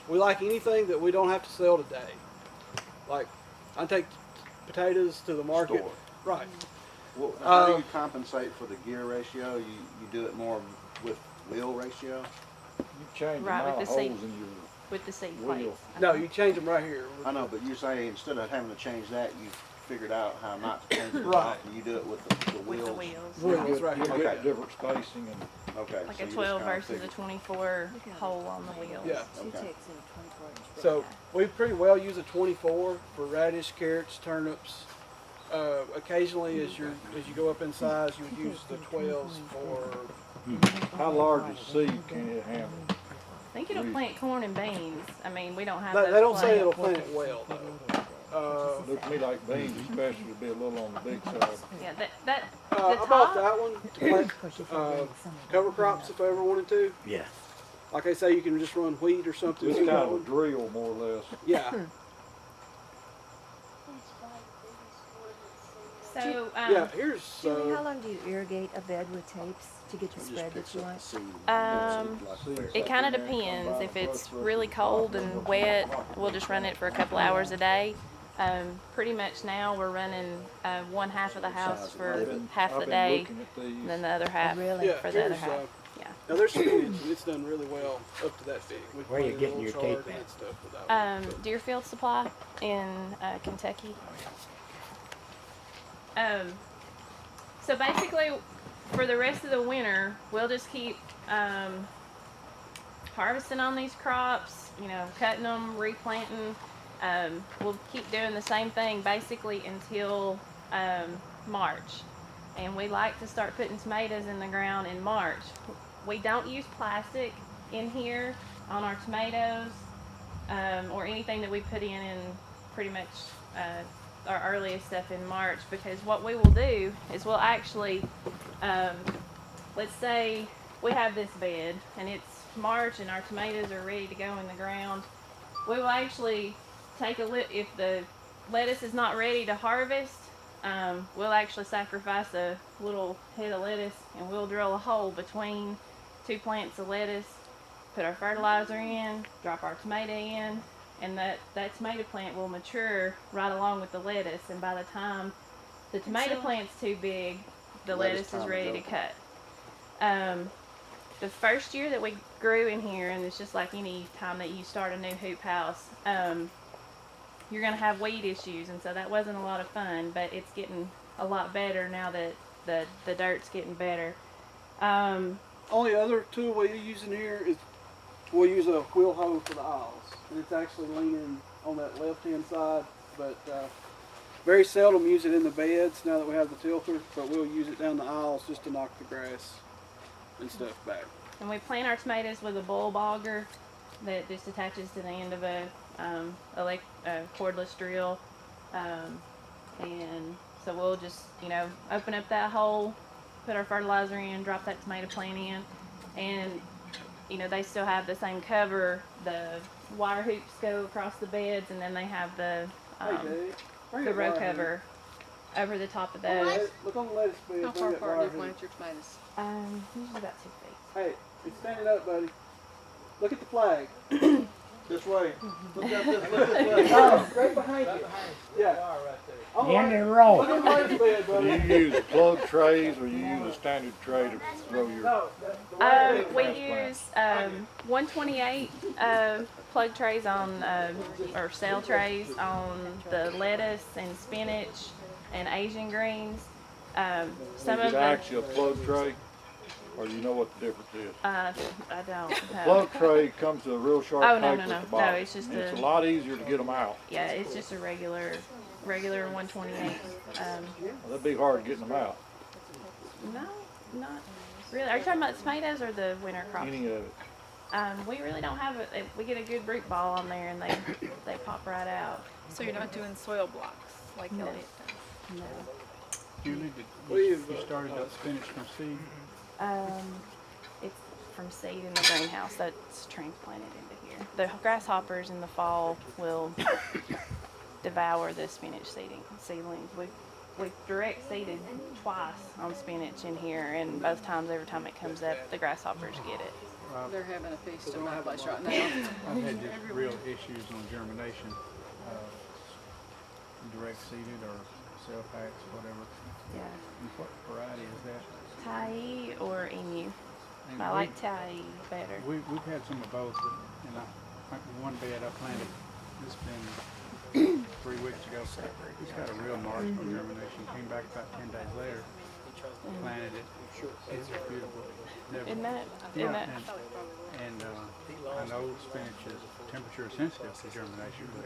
Speaker 2: We like anything that we don't have to sell today. Like, I take potatoes to the market.
Speaker 5: Store.
Speaker 2: Right.
Speaker 5: Well, how do you compensate for the gear ratio? You do it more with wheel ratio?
Speaker 7: You change
Speaker 4: Right,
Speaker 7: the amount
Speaker 4: with
Speaker 7: of
Speaker 4: the
Speaker 7: holes
Speaker 4: seed.
Speaker 7: in your
Speaker 4: With the seed
Speaker 7: wheel.
Speaker 4: plates.
Speaker 2: No, you change them right here.
Speaker 5: I know, but you say instead of having to change that, you figured out how not to change it.
Speaker 2: Right.
Speaker 5: And you do it with the wheels.
Speaker 4: With the wheels.
Speaker 2: Wheels, right
Speaker 7: You
Speaker 2: here.
Speaker 5: Okay.
Speaker 7: get different spacing and
Speaker 5: Okay.
Speaker 4: Like
Speaker 5: so
Speaker 4: a
Speaker 5: you
Speaker 4: 12
Speaker 5: just kinda
Speaker 4: versus a
Speaker 5: figure-
Speaker 4: 24 hole on the wheels.
Speaker 2: Yeah.
Speaker 5: Okay.
Speaker 2: So we pretty well use a 24 for radish, carrots, turnips. Occasionally, as you go up in size, you would use the 12s for.
Speaker 7: how large a seed can it handle?
Speaker 4: I think it'll plant corn and beans. I mean, we don't have
Speaker 2: They
Speaker 4: those
Speaker 2: don't say
Speaker 4: plants.
Speaker 2: it'll plant well though.
Speaker 7: Looks to me like beans especially would be a little on the big side.
Speaker 4: Yeah,
Speaker 2: I
Speaker 4: the
Speaker 2: bought
Speaker 4: top.
Speaker 2: that one to plant cover crops if I ever wanted to.
Speaker 9: Yeah.
Speaker 2: Like I say, you can just run wheat or something.
Speaker 7: It's
Speaker 2: through
Speaker 7: kind
Speaker 2: that
Speaker 7: of a
Speaker 2: one.
Speaker 7: drill more or less.
Speaker 2: Yeah.
Speaker 4: So,
Speaker 2: Yeah. Here's.
Speaker 8: Julie, how long do you irrigate a bed with tapes to get the
Speaker 5: It just
Speaker 8: spread
Speaker 5: picks
Speaker 8: that you
Speaker 5: up the
Speaker 8: want?
Speaker 5: seed and
Speaker 4: Um,
Speaker 5: puts it like
Speaker 4: it kind of depends. If it's really cold and wet, we'll just run it for a couple hours a day. Pretty much now we're running one half of the house for half the
Speaker 7: I've been
Speaker 4: day,
Speaker 7: looking at these.
Speaker 4: and then the other half
Speaker 8: Really?
Speaker 2: Yeah.
Speaker 4: for the other
Speaker 2: Here's.
Speaker 4: half. Yeah.
Speaker 2: Now there's spinach, and it's done really well up to that big. We
Speaker 9: Where you
Speaker 2: planted a
Speaker 9: getting
Speaker 2: little
Speaker 9: your
Speaker 2: chard
Speaker 9: tape
Speaker 2: and
Speaker 9: at?
Speaker 2: stuff with that one.
Speaker 4: Deerfield Supply in Kentucky. So basically, for the rest of the winter, we'll just keep harvesting on these crops, cutting them, replanting. We'll keep doing the same thing basically until March. And we like to start putting tomatoes in the ground in March. We don't use plastic in here on our tomatoes or anything that we put in pretty much our earliest stuff in March, because what we will do is we'll actually, let's say we have this bed and it's March and our tomatoes are ready to go in the ground. We will actually take if the lettuce is not ready to harvest, we'll actually sacrifice a little head of lettuce and we'll drill a hole between 2 plants of lettuce, put our fertilizer in, drop our tomato in, and that tomato plant will mature right along with the lettuce, and by the time the tomato plant's too big, the lettuce is ready to cut. The first year that we grew in here, and it's just like any time that you start a new hoop house, you're going to have weed issues, and so that wasn't a lot of fun, but it's getting a lot better now that the dirt's getting better.
Speaker 2: Only other tool we use in here is we'll use a wheel hoe for the aisles. And it's actually leaning on that left-hand side, but very seldom use it in the beds now that we have the tilter, but we'll use it down the aisles just to knock the grass and stuff back.
Speaker 4: And we plant our tomatoes with a bull bogger that just attaches to the end of a cordless drill. And so we'll just, open up that hole, put our fertilizer in, drop that tomato plant in, and they still have the same cover. The wire hoops go across the beds, and then they have the row cover over the top of those.
Speaker 2: Look on the lettuce bed.
Speaker 6: How far apart do you plant your tomatoes?
Speaker 4: Usually about 2 feet.
Speaker 2: Hey, it's standing up, buddy. Look at the flag.
Speaker 5: This way. Look up this way.
Speaker 2: Oh, right behind you. Yeah.
Speaker 9: In the row.
Speaker 2: Look on the lettuce bed,
Speaker 7: Do
Speaker 2: buddy.
Speaker 7: you use plug trays or you use a standard tray to throw your?
Speaker 4: We use 128 plug trays on, or cell trays on the lettuce and spinach and Asian greens. Some
Speaker 7: Is
Speaker 4: of
Speaker 7: it
Speaker 4: the
Speaker 7: actually a plug tray, or do you know what the difference is?
Speaker 4: I don't know.
Speaker 7: Plug tray comes to a real sharp
Speaker 4: Oh, no,
Speaker 7: tape
Speaker 4: no,
Speaker 7: at
Speaker 4: no.
Speaker 7: the bottom.
Speaker 4: No, it's just
Speaker 7: And it's
Speaker 4: a-
Speaker 7: a lot easier to get them out.
Speaker 4: Yeah, it's just a regular 128.
Speaker 7: That'd be hard getting them out.
Speaker 4: No, not really. Are you talking about tomatoes or the winter crops?
Speaker 7: Any of it.
Speaker 4: We really don't have it. We get a good root ball on there, and they pop right out.
Speaker 6: So you're not doing soil blocks like
Speaker 4: No.
Speaker 6: Elliot does?
Speaker 4: No.
Speaker 10: Julie, you started that spinach from seed?
Speaker 4: It's from seed in the greenhouse that's transplanted into here. The grasshoppers in the fall will devour the spinach seedlings. We've direct seeded twice on spinach in here, and both times, every time it comes up, the grasshoppers get it.
Speaker 6: They're having a feast at my place right now.
Speaker 10: I've had just real issues on germination, direct seeded or cell packs, whatever.
Speaker 4: Yeah.
Speaker 10: And what variety is that?
Speaker 4: Tai or emu.
Speaker 10: And
Speaker 4: I like Tai better.
Speaker 10: We've had some of both, and one bed I planted, it's been 3 weeks ago. It's got a real marginal germination. Came back about 10 days later, planted it. It's beautiful.
Speaker 4: Isn't that?
Speaker 10: Yeah, and I know spinach is temperature sensitive to germination, but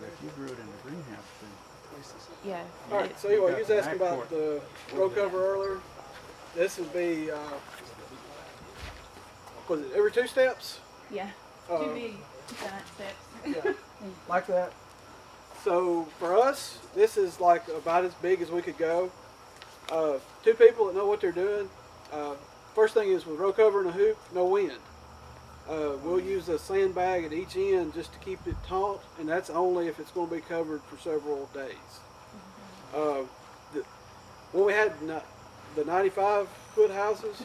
Speaker 10: if you grew it in the greenhouse, then
Speaker 4: Yeah.
Speaker 2: All right, so anyway, you was asking about the row cover earlier. This would be, was it every 2 steps?
Speaker 4: Yeah.
Speaker 2: Uh,
Speaker 4: 2 big giant steps.
Speaker 2: Yeah, like that. So for us, this is like about as big as we could go. 2 people that know what they're doing. First thing is with row cover and a hoop, no wind. We'll use a sandbag at each end just to keep it taut, and that's only if it's going to be covered for several days. When we had the 95-foot houses,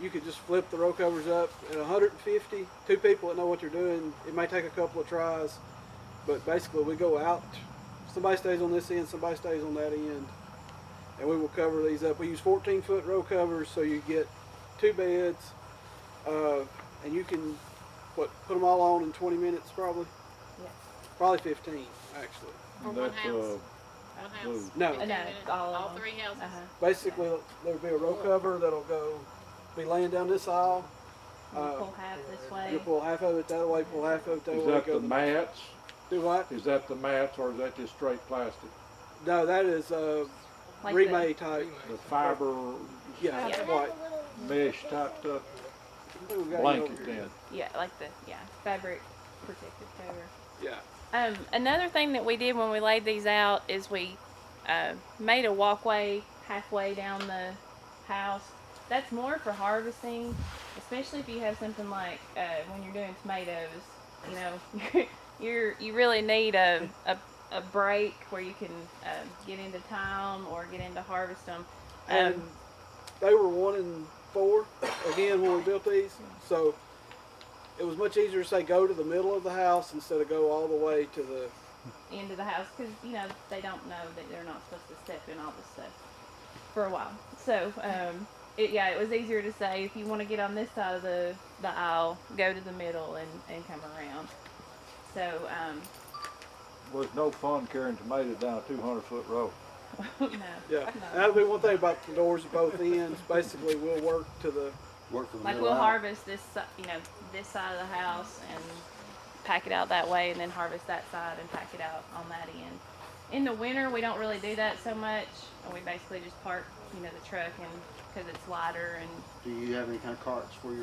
Speaker 2: you could just flip the row covers up at 150. 2 people that know what they're doing, it may take a couple of tries, but basically we go out, somebody stays on this end, somebody stays on that end, and we will cover these up. We use 14-foot row covers, so you get 2 beds, and you can put them all on in 20 minutes probably.
Speaker 4: Yeah.
Speaker 2: Probably 15 actually.
Speaker 6: Or
Speaker 7: That,
Speaker 6: one house. One house.
Speaker 2: No.
Speaker 6: 15
Speaker 4: No,
Speaker 6: minutes.
Speaker 4: all of
Speaker 6: All
Speaker 4: them.
Speaker 6: 3 houses.
Speaker 2: Basically, there'll be a row cover that'll be laying down this aisle.
Speaker 4: Pull half this way.
Speaker 2: You'll pull half of it that way, pull half of it that
Speaker 7: Is
Speaker 2: way.
Speaker 7: that
Speaker 2: go
Speaker 7: the mats?
Speaker 2: Do what?
Speaker 7: Is that the mats, or is that just straight plastic?
Speaker 2: No, that is
Speaker 4: Like
Speaker 2: remade type.
Speaker 7: The fiber
Speaker 2: Yeah,
Speaker 4: Yeah.
Speaker 2: white.
Speaker 7: mesh type stuff?
Speaker 2: I think we got it
Speaker 7: Blanket
Speaker 2: over here.
Speaker 7: then.
Speaker 4: Yeah, like the fabric protective cover.
Speaker 2: Yeah.
Speaker 4: Another thing that we did when we laid these out is we made a walkway halfway down the house. That's more for harvesting, especially if you have something like when you're doing tomatoes. You know, you really need a break where you can get into time or get into harvest them.
Speaker 2: And they were 1 and 4 again when we built these, so it was much easier to say go to the middle of the house instead of go all the way to the
Speaker 4: into the house because you know they don't know that they're not supposed to step in all this stuff for a while. So it was easier to say if you want to get on this side of the aisle, go to the middle and come around. So
Speaker 7: Was no fun carrying tomatoes down a 200-foot row.
Speaker 4: no.
Speaker 2: yeah. That'll be one thing about the doors at both ends. Basically, we'll work to the
Speaker 5: Work for the
Speaker 4: Like
Speaker 5: middle
Speaker 4: we'll
Speaker 5: out.
Speaker 4: harvest this this side of the house and pack it out that way, and then harvest that side and pack it out on that end. In the winter, we don't really do that so much. We basically just park, the truck, and because it's lighter and.
Speaker 5: Do you have any kind of carts when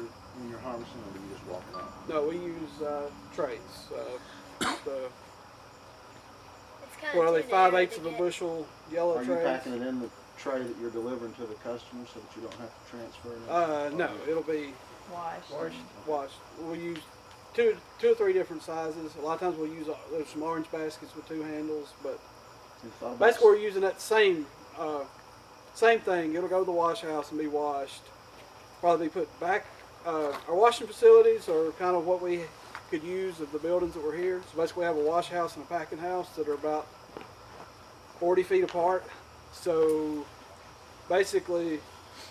Speaker 5: you're harvesting, or do you just walk it out?
Speaker 2: no, we use trays. The
Speaker 11: It's kind
Speaker 2: well,
Speaker 11: of
Speaker 2: they
Speaker 11: too narrow
Speaker 2: 5/8
Speaker 11: to
Speaker 2: of a
Speaker 11: get-
Speaker 2: bushel yellow
Speaker 5: Are you
Speaker 2: trays.
Speaker 5: packing it in the tray that you're delivering to the customer so that you don't have to transfer it?
Speaker 2: No, it'll be
Speaker 4: Wash.
Speaker 2: washed. We'll use two or three different sizes. A lot of times we'll use there's some orange baskets with 2 handles, but
Speaker 5: You thought about
Speaker 2: basically we're using that same thing. It'll go to the wash house and be washed. Probably be put back. Our washing facilities are kind of what we could use of the buildings that were here. So basically we have a wash house and a packing house that are about 40 feet apart. So basically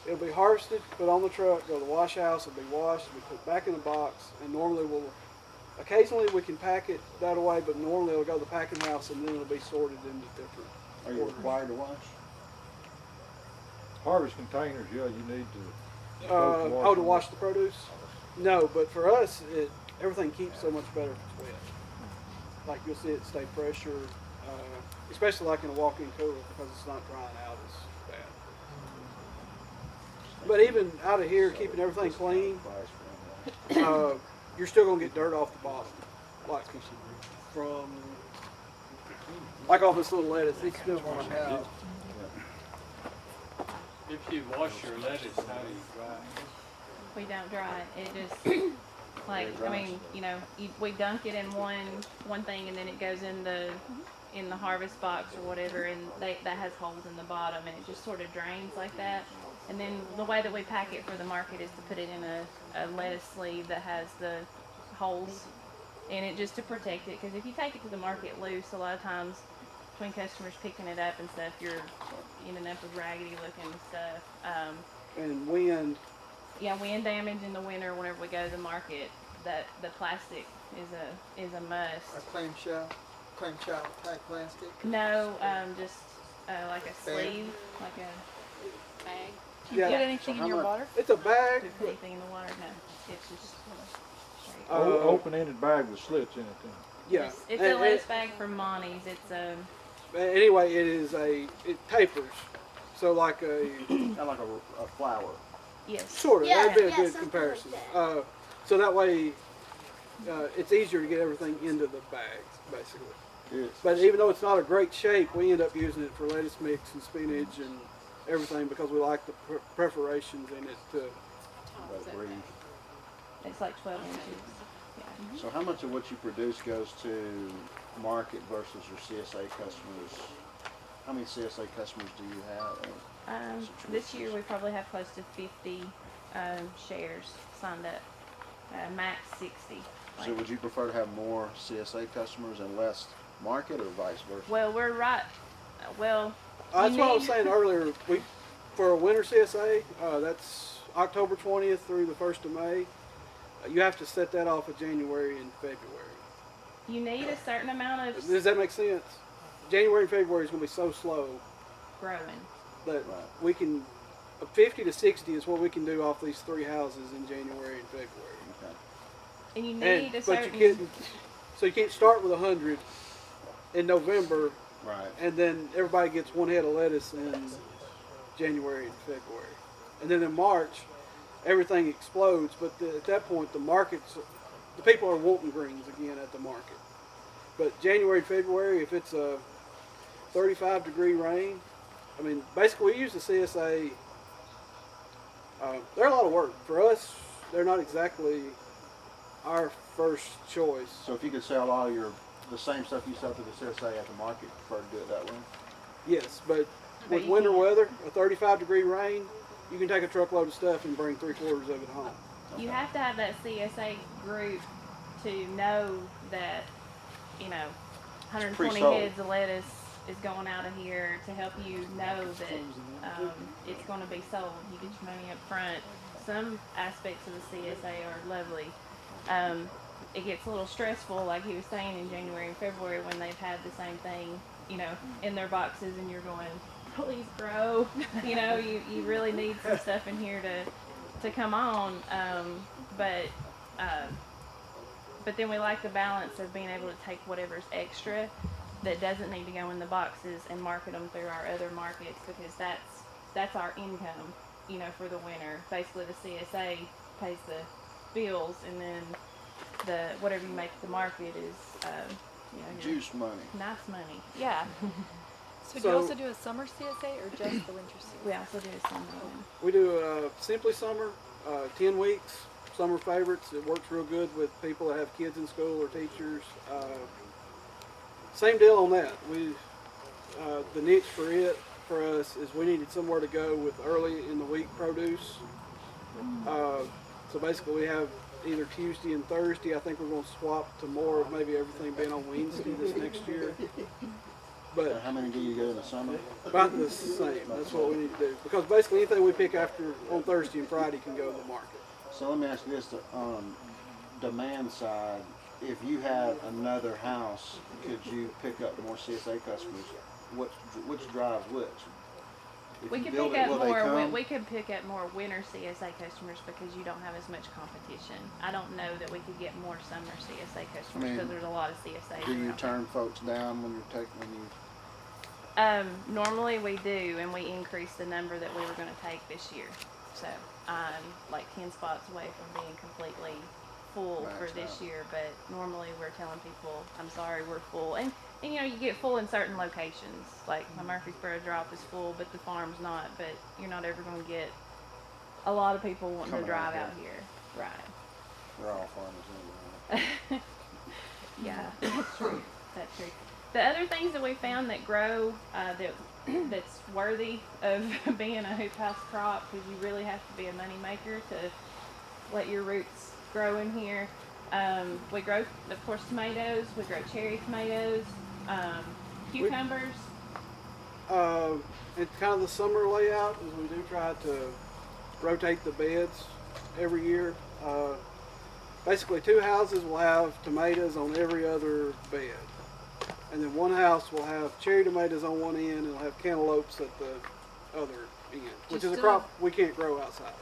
Speaker 2: it'll be harvested, put on the truck, go to the wash house, it'll be washed, it'll be put back in a box, and normally occasionally we can pack it that way, but normally it'll go to the packing house and then it'll be sorted into different
Speaker 5: Are you
Speaker 2: orders.
Speaker 5: required to wash?
Speaker 7: Harvest containers, yeah, you need to.
Speaker 2: To wash the produce? No, but for us, everything keeps so much better if it's wet. Like you'll see it stay fresher, especially like in a walk-in cooler because it's not drying out as bad. But even out of here, keeping everything clean, you're still gonna get dirt off the bottom, like from off this little lettuce. It's still gonna have.
Speaker 12: If you wash your lettuce, how do you dry it?
Speaker 4: We don't dry it. It just we dunk it in one thing, and then it goes in the harvest box or whatever, and that has holes in the bottom, and it just sort of drains like that. And then the way that we pack it for the market is to put it in a lettuce sleeve that has the holes in it just to protect it. Because if you take it to the market loose, a lot of times between customers picking it up and stuff, you're ending up with raggedy looking stuff.
Speaker 2: And wind.
Speaker 4: Yeah, wind damage in the winter whenever we go to the market. That the plastic is a must.
Speaker 3: A clamshell type plastic.
Speaker 4: No, just like a sleeve, like a
Speaker 6: Bag.
Speaker 1: Do you
Speaker 2: Yeah.
Speaker 1: put anything
Speaker 5: So
Speaker 1: in your
Speaker 5: how
Speaker 1: water?
Speaker 2: It's a bag.
Speaker 4: do you put anything in the water? No, it's just straight.
Speaker 7: Open-ended bag with slits in it. Then.
Speaker 2: Yeah.
Speaker 4: It's
Speaker 2: And
Speaker 4: a lettuce bag from Monty's. It's
Speaker 2: anyway, it tapers. So like a
Speaker 5: Kind of like a flower.
Speaker 4: yes.
Speaker 2: sort of.
Speaker 11: Yeah,
Speaker 2: That'd be a
Speaker 11: yeah,
Speaker 2: good
Speaker 11: something
Speaker 2: comparison.
Speaker 11: like that.
Speaker 2: So that way, it's easier to get everything into the bag, basically.
Speaker 5: Yes.
Speaker 2: But even though it's not a great shape, we end up using it for lettuce mix and spinach and everything because we like the perforations in it to.
Speaker 5: Let it breathe.
Speaker 4: It's like 12 inches. Yeah.
Speaker 5: So how much of what you produce goes to market versus your CSA customers? How many CSA customers do you have?
Speaker 4: This year we probably have close to 50 shares signed up. Max 60.
Speaker 5: So would you prefer to have more CSA customers and less market, or vice versa?
Speaker 4: Well, we're right. Well,
Speaker 2: That's
Speaker 4: you
Speaker 2: what I was
Speaker 4: need-
Speaker 2: saying earlier. For a winter CSA, that's October 20th through the 1st of May. You have to set that off of January and February.
Speaker 4: You need a certain amount of
Speaker 2: Does that make sense? January and February is going to be so slow
Speaker 4: growing.
Speaker 2: that
Speaker 5: Right.
Speaker 2: we can, 50 to 60 is what we can do off these 3 houses in January and February.
Speaker 5: Okay.
Speaker 4: And you need a
Speaker 2: But
Speaker 4: certain.
Speaker 2: you can't start with 100 in November
Speaker 5: Right.
Speaker 2: and then everybody gets 1 head of lettuce in January and February. And then in March, everything explodes, but at that point the people are wanting greens again at the market. But January, February, if it's a 35-degree rain, I mean, basically we use the CSA. They're a lot of work for us. They're not exactly our first choice.
Speaker 5: So if you could sell all the same stuff you sell to the CSA at the market, you prefer to do it that way?
Speaker 2: Yes, but with
Speaker 4: you
Speaker 2: winter
Speaker 4: can't.
Speaker 2: weather, a 35-degree rain, you can take a truckload of stuff and bring 3/4 of it home.
Speaker 4: You have to have that CSA group to know that, 120
Speaker 5: pre-sold.
Speaker 4: heads of lettuce is going out of here, to help you know that it's going to be sold. You get your money up front. Some aspects of the CSA are lovely. It gets a little stressful, like he was saying, in January and February when they've had the same thing, in their boxes, and you're going, please grow. You really need some stuff in here to come on. But then we like the balance of being able to take whatever's extra that doesn't need to go in the boxes and market them through our other markets, because that's our income, for the winter. Basically, the CSA pays the bills, and then the whatever you make at the market is, your
Speaker 5: Juice money.
Speaker 4: nice money. Yeah.
Speaker 1: So do
Speaker 2: So-
Speaker 1: you also do a summer CSA or just the winter CSA?
Speaker 4: We also do some.
Speaker 2: We do Simply Summer, 10 weeks, summer favorites. It works real good with people that have kids in school or teachers. Same deal on that. The niche for us is we needed somewhere to go with early in the week produce. So basically we have either Tuesday and Thursday. I think we're going to swap to more of maybe everything being on Wednesday this next year. But
Speaker 5: How many do you go in the summer?
Speaker 2: about the same. That's what we need to do. Because basically anything we pick after on Thursday and Friday can go to the market.
Speaker 5: So let me ask you this, on demand side, if you had another house, could you pick up more CSA customers? Which drives which? If
Speaker 4: We
Speaker 5: you
Speaker 4: could
Speaker 5: build
Speaker 4: pick
Speaker 5: it,
Speaker 4: up
Speaker 5: will they
Speaker 4: more.
Speaker 5: come?
Speaker 4: We could pick up more winter CSA customers because you don't have as much competition. I don't know that we could get more summer CSA customers because there's a lot of CSA.
Speaker 5: Do you turn folks down when you?
Speaker 4: Normally we do, and we increase the number that we were going to take this year. So I'm like 10 spots away from being completely full for
Speaker 5: Maxed
Speaker 4: this
Speaker 5: out.
Speaker 4: year. But normally we're telling people, I'm sorry, we're full. And you get full in certain locations. Like my Murfreesboro drop is full, but the farm's not. But you're not ever going to get a lot of people wanting
Speaker 5: Coming
Speaker 4: to drive
Speaker 5: out
Speaker 4: out here. Right.
Speaker 5: We're all farmers anyway.
Speaker 4: Yeah, that's true. That's true. The other things that we found that grow that's worthy of being a hoop house crop, because you really have to be a money maker to let your roots grow in here. We grow, of course, tomatoes. We grow cherry tomatoes, cucumbers.
Speaker 2: It's kind of the summer layout is we do try to rotate the beds every year. Basically 2 houses will have tomatoes on every other bed. And then one house will have cherry tomatoes on one end and it'll have cantaloupes at the other end, which is a crop we can't grow outside.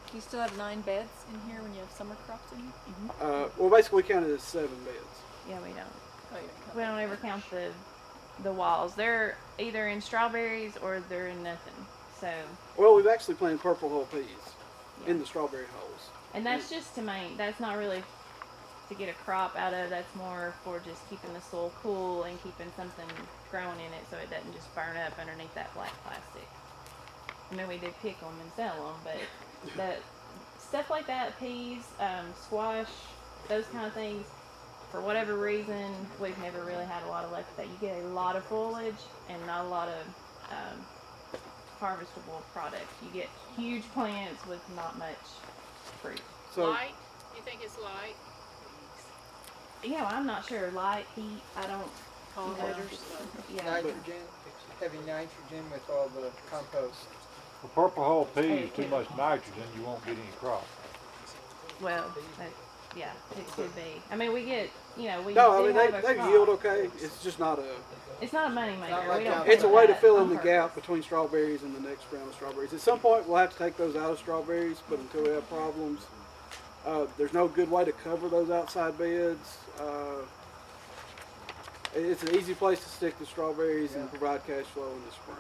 Speaker 1: Do you still have 9 beds in here when you have summer crops in here?
Speaker 2: Well, basically we count it as 7 beds.
Speaker 4: Yeah, we don't.
Speaker 1: Oh, you don't count
Speaker 4: We don't ever count the walls. They're either in strawberries or they're in nothing. So,
Speaker 2: Well, we've actually planted purple hull peas in the strawberry holes.
Speaker 4: and that's just to make. That's not really to get a crop out of. That's more for just keeping the soil cool and keeping something growing in it so it doesn't just burn up underneath that black plastic. I mean, we did pick them and sell them, but the stuff like that, peas, squash, those kind of things, for whatever reason, we've never really had a lot of luck with that. You get a lot of foliage and not a lot of harvestable products. You get huge plants with not much fruit.
Speaker 2: So
Speaker 6: Light? You think it's light?
Speaker 4: Yeah, well, I'm not sure. Light, heat, I don't.
Speaker 3: Pollinators?
Speaker 4: Yeah.
Speaker 3: Nitrogen, heavy nitrogen with all the compost.
Speaker 7: For purple hull peas, too much nitrogen, you won't get any crop.
Speaker 4: Well, yeah, it could be. I mean, we get, we
Speaker 2: no, I
Speaker 4: do
Speaker 2: mean
Speaker 4: have a
Speaker 2: they
Speaker 4: crop.
Speaker 2: yield okay. It's just not a.
Speaker 4: It's not a money maker.
Speaker 3: Not like
Speaker 4: We don't
Speaker 3: that.
Speaker 2: It's a
Speaker 4: put
Speaker 2: way to
Speaker 4: that
Speaker 2: fill
Speaker 4: on
Speaker 2: in the
Speaker 4: purpose.
Speaker 2: gap between strawberries and the next round of strawberries. At some point, we'll have to take those out of strawberries, but until we have problems, there's no good way to cover those outside beds. It's an easy place to stick the strawberries and provide cash flow in the spring.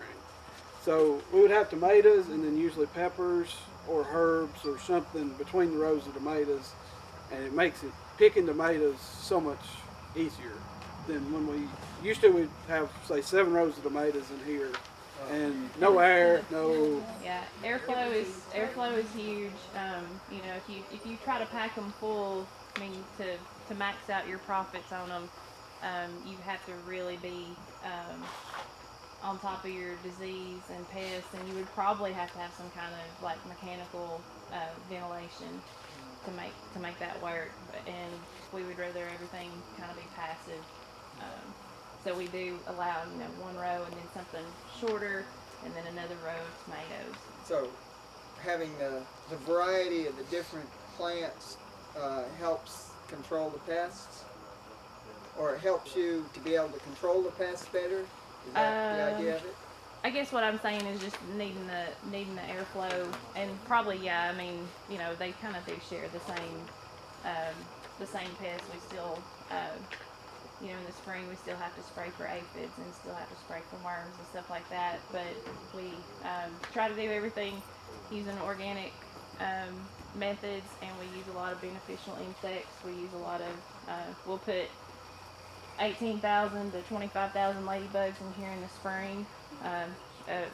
Speaker 2: So we would have tomatoes and then usually peppers or herbs or something between the rows of tomatoes, and it makes it picking tomatoes so much easier. than when we used to. We'd have say 7 rows of tomatoes in here, and no air, no.
Speaker 4: Yeah, airflow is huge. You know, if you try to pack them full, I mean, to max out your profits on them, you have to really be on top of your disease and pests, and you would probably have to have some kind of like mechanical ventilation to make that work. And we would rather everything kind of be passive. So we do allow, you know, 1 row and then something shorter, and then another row of tomatoes.
Speaker 3: So having the variety of the different plants helps control the pests, or it helps you to be able to control the pests better. Is that the idea of it?
Speaker 4: I guess what I'm saying is just needing the airflow, and probably, yeah. I mean, you know, they kind of do share the same pests. We still, you know, in the spring we still have to spray for aphids and still have to spray for worms and stuff like that. But we try to do everything using organic methods, and we use a lot of beneficial insects. We use a lot of, we'll put 18,000 to 25,000 ladybugs in here in the spring.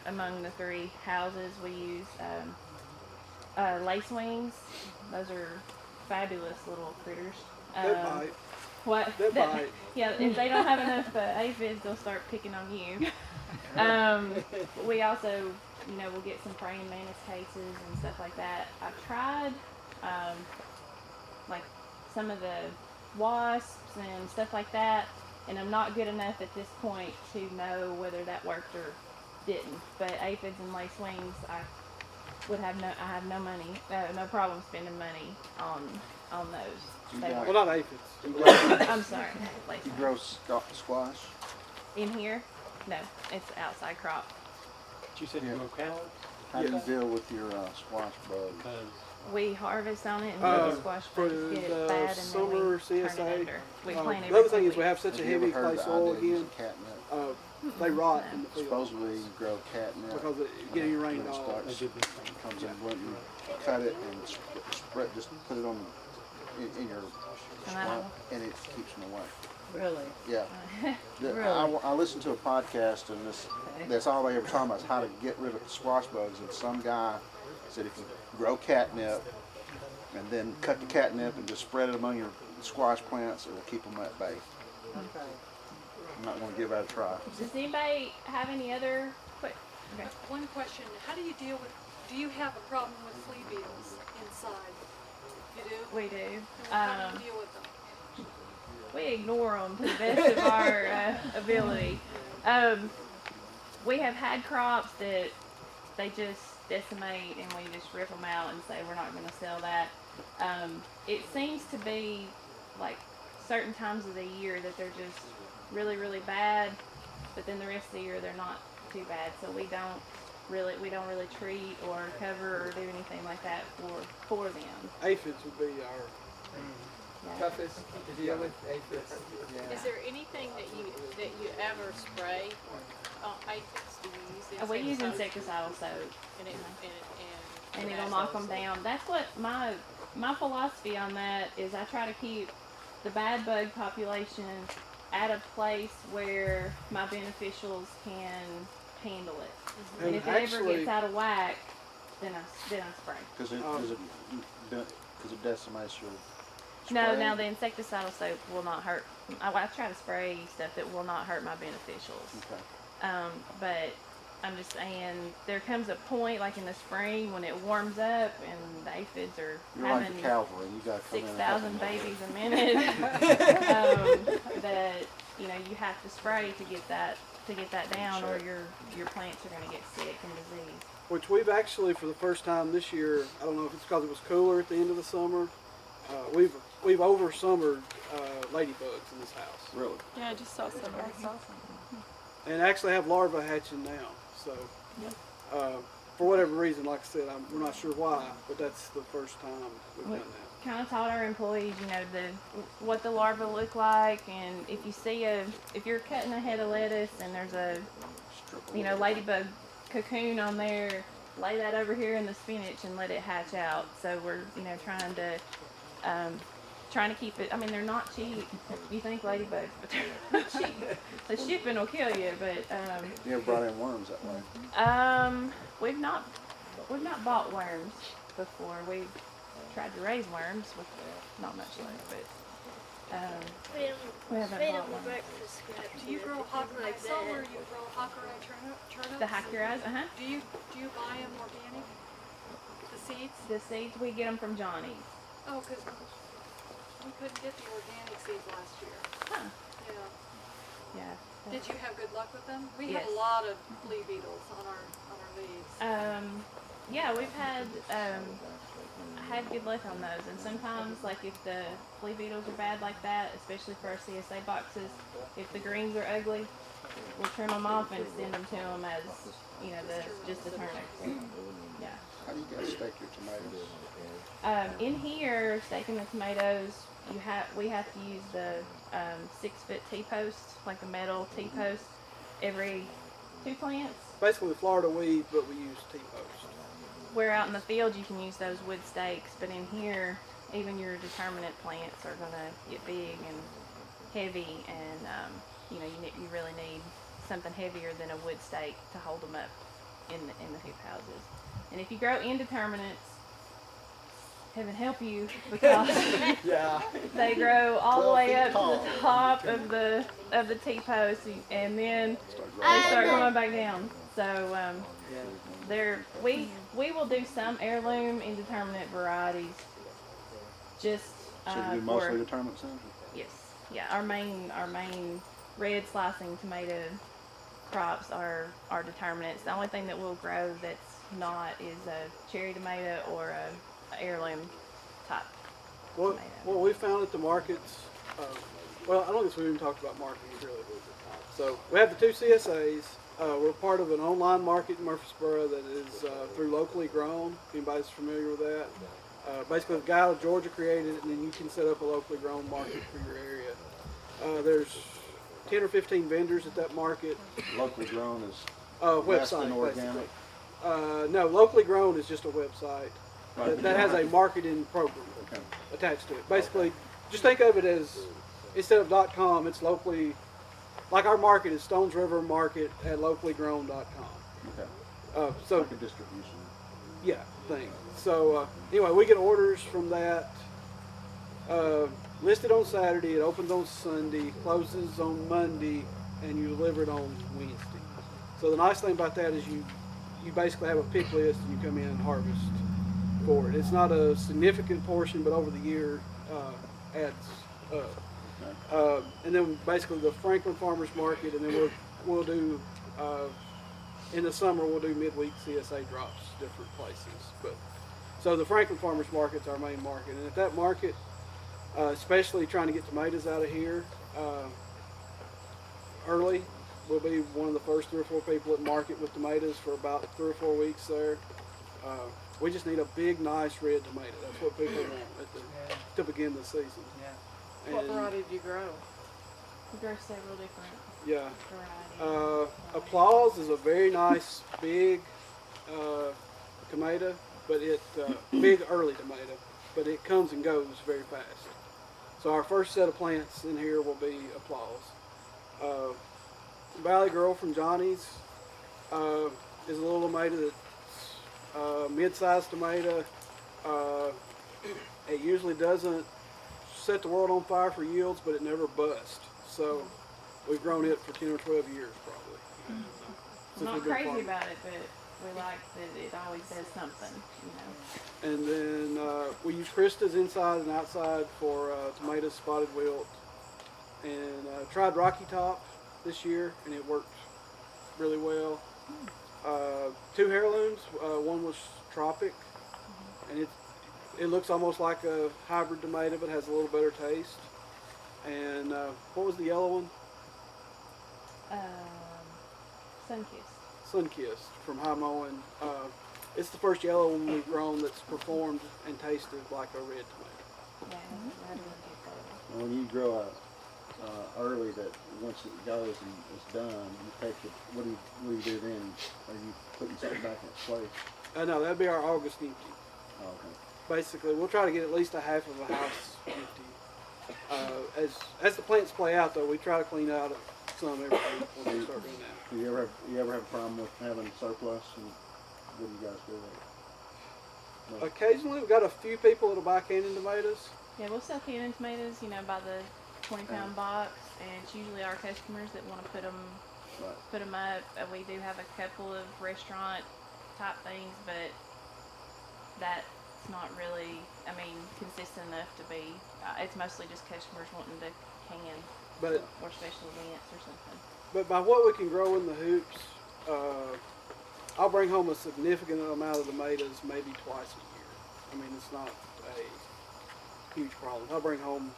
Speaker 4: Among the 3 houses, we use lacewings. Those are fabulous little critters.
Speaker 2: They bite.
Speaker 4: What?
Speaker 2: They bite.
Speaker 4: Yeah, if they don't have enough aphids, they'll start picking on you. We also, you know, we'll get some praying mantis cases and stuff like that. I've tried, like, some of the wasps and stuff like that, and I'm not good enough at this point to know whether that worked or didn't. But aphids and lacewings, I have no money, no problem spending money on those.
Speaker 2: Well, not aphids.
Speaker 4: I'm sorry,
Speaker 5: You
Speaker 4: lacewings.
Speaker 5: grow squash?
Speaker 4: In here? No, it's outside crop.
Speaker 12: You said
Speaker 5: Yeah.
Speaker 12: you grow cattle?
Speaker 5: How do you deal with your squash bug?
Speaker 4: We harvest on it and the squash
Speaker 2: For
Speaker 4: bugs get
Speaker 2: the
Speaker 4: bad and
Speaker 2: summer
Speaker 4: then we
Speaker 2: CSA,
Speaker 4: turn it under. We plant
Speaker 2: the other
Speaker 4: every
Speaker 2: thing is
Speaker 4: 2
Speaker 2: we have
Speaker 4: weeks.
Speaker 2: such a
Speaker 5: Have you ever
Speaker 2: heavy
Speaker 5: heard
Speaker 2: clay
Speaker 5: the
Speaker 2: soil
Speaker 5: idea of using
Speaker 2: again.
Speaker 5: catnip?
Speaker 2: They rot in the field
Speaker 5: Supposedly you grow catnip.
Speaker 2: because it getting rained
Speaker 5: when it
Speaker 2: on.
Speaker 5: starts, comes in bloom, you cut it and spread, just put it on in your swamp, and it keeps them away.
Speaker 8: Really?
Speaker 5: Yeah. I listened to a podcast, and that's all they ever talking about is how to get rid of squash bugs. And some guy said if you grow catnip and then cut the catnip and just spread it among your squash plants, it will keep them at bay.
Speaker 8: Okay.
Speaker 5: I'm not going to give that a try.
Speaker 4: Does anybody have any other quick? Okay.
Speaker 6: One question, how do you deal with, do you have a problem with flea beetles inside? You do?
Speaker 4: We do.
Speaker 6: And how do you deal with them?
Speaker 4: We ignore them to the best of our ability. We have had crops that they just decimate and we just rip them out and say we're not going to sell that. It seems to be like certain times of the year that they're just really, really bad, but then the rest of the year they're not too bad. So we don't really treat or cover or do anything like that for them.
Speaker 2: Aphids would be our.
Speaker 3: Toughest to deal with aphids. Yeah.
Speaker 6: Is there anything that you ever spray on aphids? Do you use
Speaker 4: We use
Speaker 6: insecticide?
Speaker 4: insecticidal soap.
Speaker 6: And
Speaker 4: It'll knock them down. That's what my philosophy on that is. I try to keep the bad bug population at a place where my beneficials can handle it.
Speaker 2: Mm-hmm.
Speaker 4: And if it ever gets out of whack, then I spray.
Speaker 5: Because it decimates your
Speaker 4: No,
Speaker 5: spray.
Speaker 4: now the insecticidal soap will not hurt. I try to spray stuff that will not hurt my beneficials.
Speaker 5: Okay.
Speaker 4: But I'm just saying, there comes a point, like in the spring, when it warms up and the aphids are
Speaker 5: You're like
Speaker 4: having
Speaker 5: the cavalry. You got to come in and
Speaker 4: 6,000
Speaker 5: help them.
Speaker 4: babies a minute. That you have to spray to get that down, or your plants are going to get sick and diseased.
Speaker 2: Which we've actually, for the first time this year, I don't know if it's because it was cooler at the end of the summer, we've over summered ladybugs in this house.
Speaker 5: Really?
Speaker 1: Yeah, I just saw some.
Speaker 2: And actually have larvae hatching now. So, for whatever reason, like I said, we're not sure why, but that's the first time we've done that.
Speaker 4: Kind of taught our employees, what the larvae look like, and if you're cutting a head of lettuce and there's a, ladybug cocoon on there, lay that over here in the spinach and let it hatch out. So we're, trying to trying to keep it. I mean, they're not cheap. You think ladybugs, but they're not cheap. The shipping will kill you. But
Speaker 5: You ever brought in worms that way?
Speaker 4: we've not bought worms before. We've tried to raise worms with not much luck, but we haven't bought one.
Speaker 6: Do you grow I saw where you grow Hakurai turnips.
Speaker 4: The Hakurais,
Speaker 6: Do you buy them organic? The seeds?
Speaker 4: The seeds we get them from Johnny's.
Speaker 6: Oh, because we couldn't get the organic seeds last year.
Speaker 4: Huh.
Speaker 6: Yeah.
Speaker 4: Yeah.
Speaker 6: Did you have good luck with them? We
Speaker 4: Yes.
Speaker 6: have a lot of flea beetles on our leaves.
Speaker 4: Yeah, we've had good luck on those, and sometimes, like if the flea beetles are bad like that, especially for our CSA boxes, if the greens are ugly, we'll trim them off and send them to them as, you know, just the turnips. Yeah.
Speaker 5: How do you guys stake your tomatoes?
Speaker 4: In here, staking the tomatoes, we have to use the 6-foot T-post, like a metal T-post, every 2 plants.
Speaker 2: Basically Florida weed, but we use T-post.
Speaker 4: Where out in the field you can use those wood stakes, but in here, even your determinate plants are going to get big and heavy, and you know, you really need something heavier than a wood stake to hold them up in the hoop houses. And if you grow indeterminates, heaven help you, because
Speaker 2: Yeah.
Speaker 4: they grow all the way up
Speaker 5: 12
Speaker 4: to
Speaker 5: feet
Speaker 4: the top of the T-post, and then they start going back down. So we will do some heirloom indeterminate varieties. Just
Speaker 5: So you do
Speaker 4: for,
Speaker 5: mostly determinate then?
Speaker 4: yes, yeah. Our main red slicing tomato crops are determinates. The only thing that we'll grow that's not is a cherry tomato or a heirloom type
Speaker 2: What
Speaker 4: tomato.
Speaker 2: we found at the markets, well, I don't guess we even talked about marketing really. So we have the 2 CSAs. We're part of an online market in Murfreesboro that is through Locally Grown. If anybody's familiar with that. Basically, the guy out of Georgia created it, and then you can set up a locally grown market for your area. There's 10 or 15 vendors at that market.
Speaker 5: Locally grown is
Speaker 2: Website,
Speaker 5: less than organic.
Speaker 2: basically. No, Locally Grown is just a website that has a marketing program attached to it. Basically, just think of it as, instead of .com, it's locally, like our market is Stones River Market at locallygrown.com.
Speaker 5: Okay.
Speaker 2: So
Speaker 5: Like a distribution.
Speaker 2: yeah, thing. So anyway, we get orders from that. Listed on Saturday, it opens on Sunday, closes on Monday, and you deliver it on Wednesday. So the nice thing about that is you basically have a pick list and you come in and harvest for it. It's not a significant portion, but over the year adds up. And then basically the Franklin Farmers Market, and then we'll do in the summer we'll do midweek CSA drops different places. But so the Franklin Farmers Market's our main market, and at that market, especially trying to get tomatoes out of here early, we'll be one of the first 3 or 4 people at market with tomatoes for about 3 or 4 weeks there. We just need a big, nice red tomato. That's what people want to begin the season.
Speaker 3: Yeah. What variety do you grow?
Speaker 4: We grow several different
Speaker 2: Yeah.
Speaker 4: varieties.
Speaker 2: Applause is a very nice, big tomato, but big early tomato, but it comes and goes very fast. So our first set of plants in here will be Applause. Valley Girl from Johnny's is a little tomato that's mid-sized tomato. It usually doesn't set the world on fire for yields, but it never busts. So we've grown it for 10 or 12 years probably.
Speaker 4: I'm not crazy about it, but we like that it always does something, you know.
Speaker 2: And then we use Krista's inside and outside for tomatoes, spotted wilt. And tried Rocky Top this year, and it worked really well. 2 heirlooms. One was Tropic, and it looks almost like a hybrid tomato, but has a little better taste. And what was the yellow one?
Speaker 4: Sunkissed.
Speaker 2: Sunkissed from High Mowing. It's the first yellow one we've grown that's performed and tasted like a red tomato.
Speaker 4: Yeah, I really get that.
Speaker 5: When you grow early, that once it goes and it's done, you take it. What do you do then? Are you putting something back in its place?
Speaker 2: No, that'd be our August empty.
Speaker 5: Oh, okay.
Speaker 2: Basically, we'll try to get at least a half of a house empty as the plants play out, though, we try to clean out some every week when we start doing that.
Speaker 5: Do you ever have a problem with having surplus, and what do you guys do with it?
Speaker 2: Occasionally, we've got a few people that'll buy canning tomatoes.
Speaker 4: Yeah, we'll sell canning tomatoes, you know, by the 20-pound box, and it's usually our customers that want to put them up. We do have a couple of restaurant type things, but that's not really, I mean, consistent enough to be. It's mostly just customers wanting to can
Speaker 2: But
Speaker 4: or special events or something.
Speaker 2: But by what we can grow in the hoops, I'll bring home a significant amount of tomatoes maybe twice a year. I mean, it's not a huge problem. I'll bring home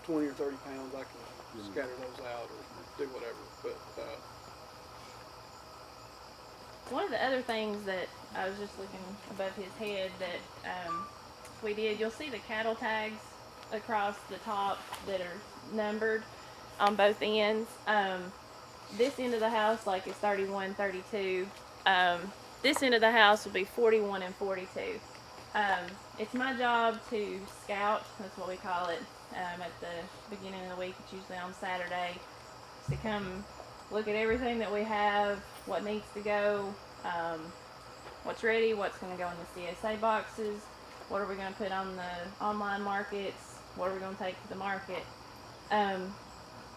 Speaker 2: 20 or 30 pounds. I can scatter those out or do whatever. But
Speaker 4: one of the other things that I was just looking above his head that we did, you'll see the cattle tags across the top that are numbered on both ends. This end of the house, like, is 31, 32. This end of the house will be 41 and 42. It's my job to scout, that's what we call it, at the beginning of the week. It's usually on Saturday, to come look at everything that we have, what needs to go, what's ready, what's going to go in the CSA boxes, what are we going to put on the online markets, what are we going to take to the market.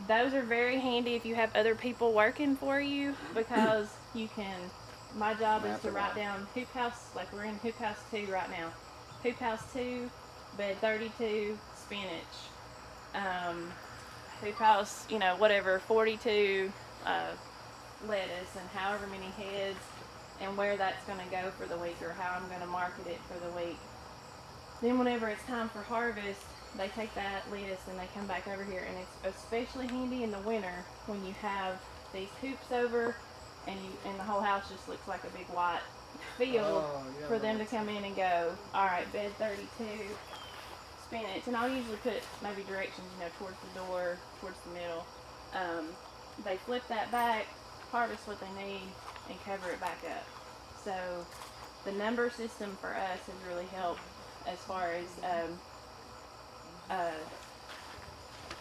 Speaker 4: Those are very handy if you have other people working for you, because you can, my job is to write down hoop house, like we're in hoop house 2 right now. Hoop house 2, bed 32, spinach. Hoop house, you know, whatever, 42 lettuce, and however many heads, and where that's going to go for the week, or how I'm going to market it for the week. Then whenever it's time for harvest, they take that list and they come back over here, and it's especially handy in the winter when you have these hoops over and the whole house just looks like a big white field for them to come in and go, all right, bed 32, spinach. And I'll usually put maybe directions, you know, towards the door, towards the middle. They flip that back, harvest what they need, and cover it back up. So the number system for us has really helped as far as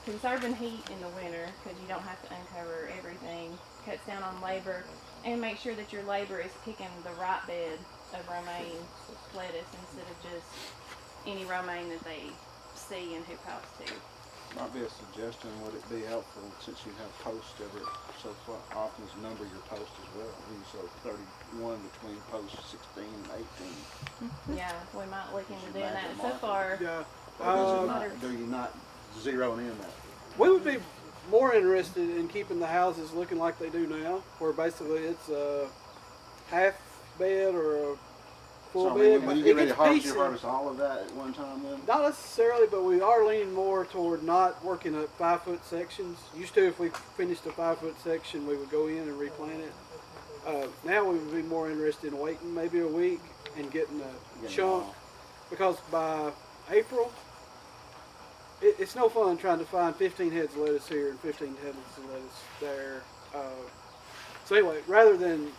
Speaker 4: conserving heat in the winter, because you don't have to uncover everything, cuts down on labor, and make sure that your labor is picking the right bed of romaine lettuce instead of just any romaine that they see in hoop house 2.
Speaker 5: Might be a suggestion. Would it be helpful, since you have posts every so often, is number your posts as well? So 31 between posts 16 and 18.
Speaker 4: Yeah, we might look into doing that. So far,
Speaker 2: yeah,
Speaker 5: do you not zeroing in that?
Speaker 2: we would be more interested in keeping the houses looking like they do now, where basically it's a half bed or a full
Speaker 5: So
Speaker 2: bed.
Speaker 5: when you
Speaker 2: It
Speaker 5: get ready
Speaker 2: gets
Speaker 5: to harvest, you
Speaker 2: piecey.
Speaker 5: harvest all of that at one time then?
Speaker 2: Not necessarily, but we are leaning more toward not working up 5-foot sections. Used to, if we finished a 5-foot section, we would go in and replant it. Now we would be more interested in waiting maybe a week and getting a chunk, because by April, it's no fun trying to find 15 heads of lettuce here and 15 heads of lettuce there. So anyway, rather than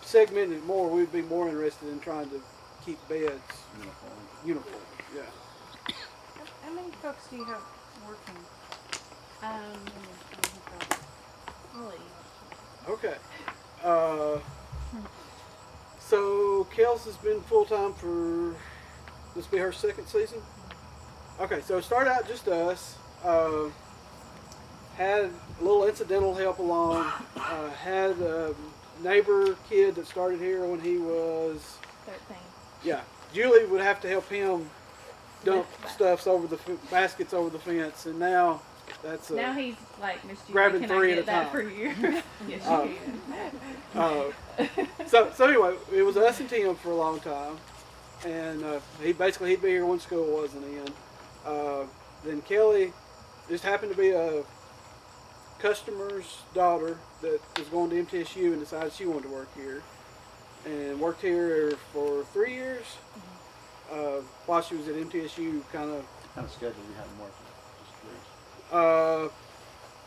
Speaker 2: segmenting it more, we'd be more interested in trying to keep beds uniform. Yeah.
Speaker 1: How many folks do you have working?
Speaker 2: Okay. So Kels has been full-time for, this will be her second season? Okay, so it started out just us. Had a little incidental help along. Had a neighbor kid that started here when he was
Speaker 4: 13.
Speaker 2: Yeah, Julie would have to help him dump stuffs over the baskets over the fence, and now that's
Speaker 4: now he's like, Miss Julie,
Speaker 2: grabbing
Speaker 4: can
Speaker 2: 3
Speaker 4: I
Speaker 2: at a
Speaker 4: get that
Speaker 2: time.
Speaker 4: for you? Yes, you can.
Speaker 2: So anyway, it was us and Tim for a long time, and he'd be here when school wasn't in. Then Kelly just happened to be a customer's daughter that was going to MTSU and decided she wanted to work here, and worked here for 3 years. While she was at MTSU, kind of
Speaker 5: schedule you had them working? Just curious.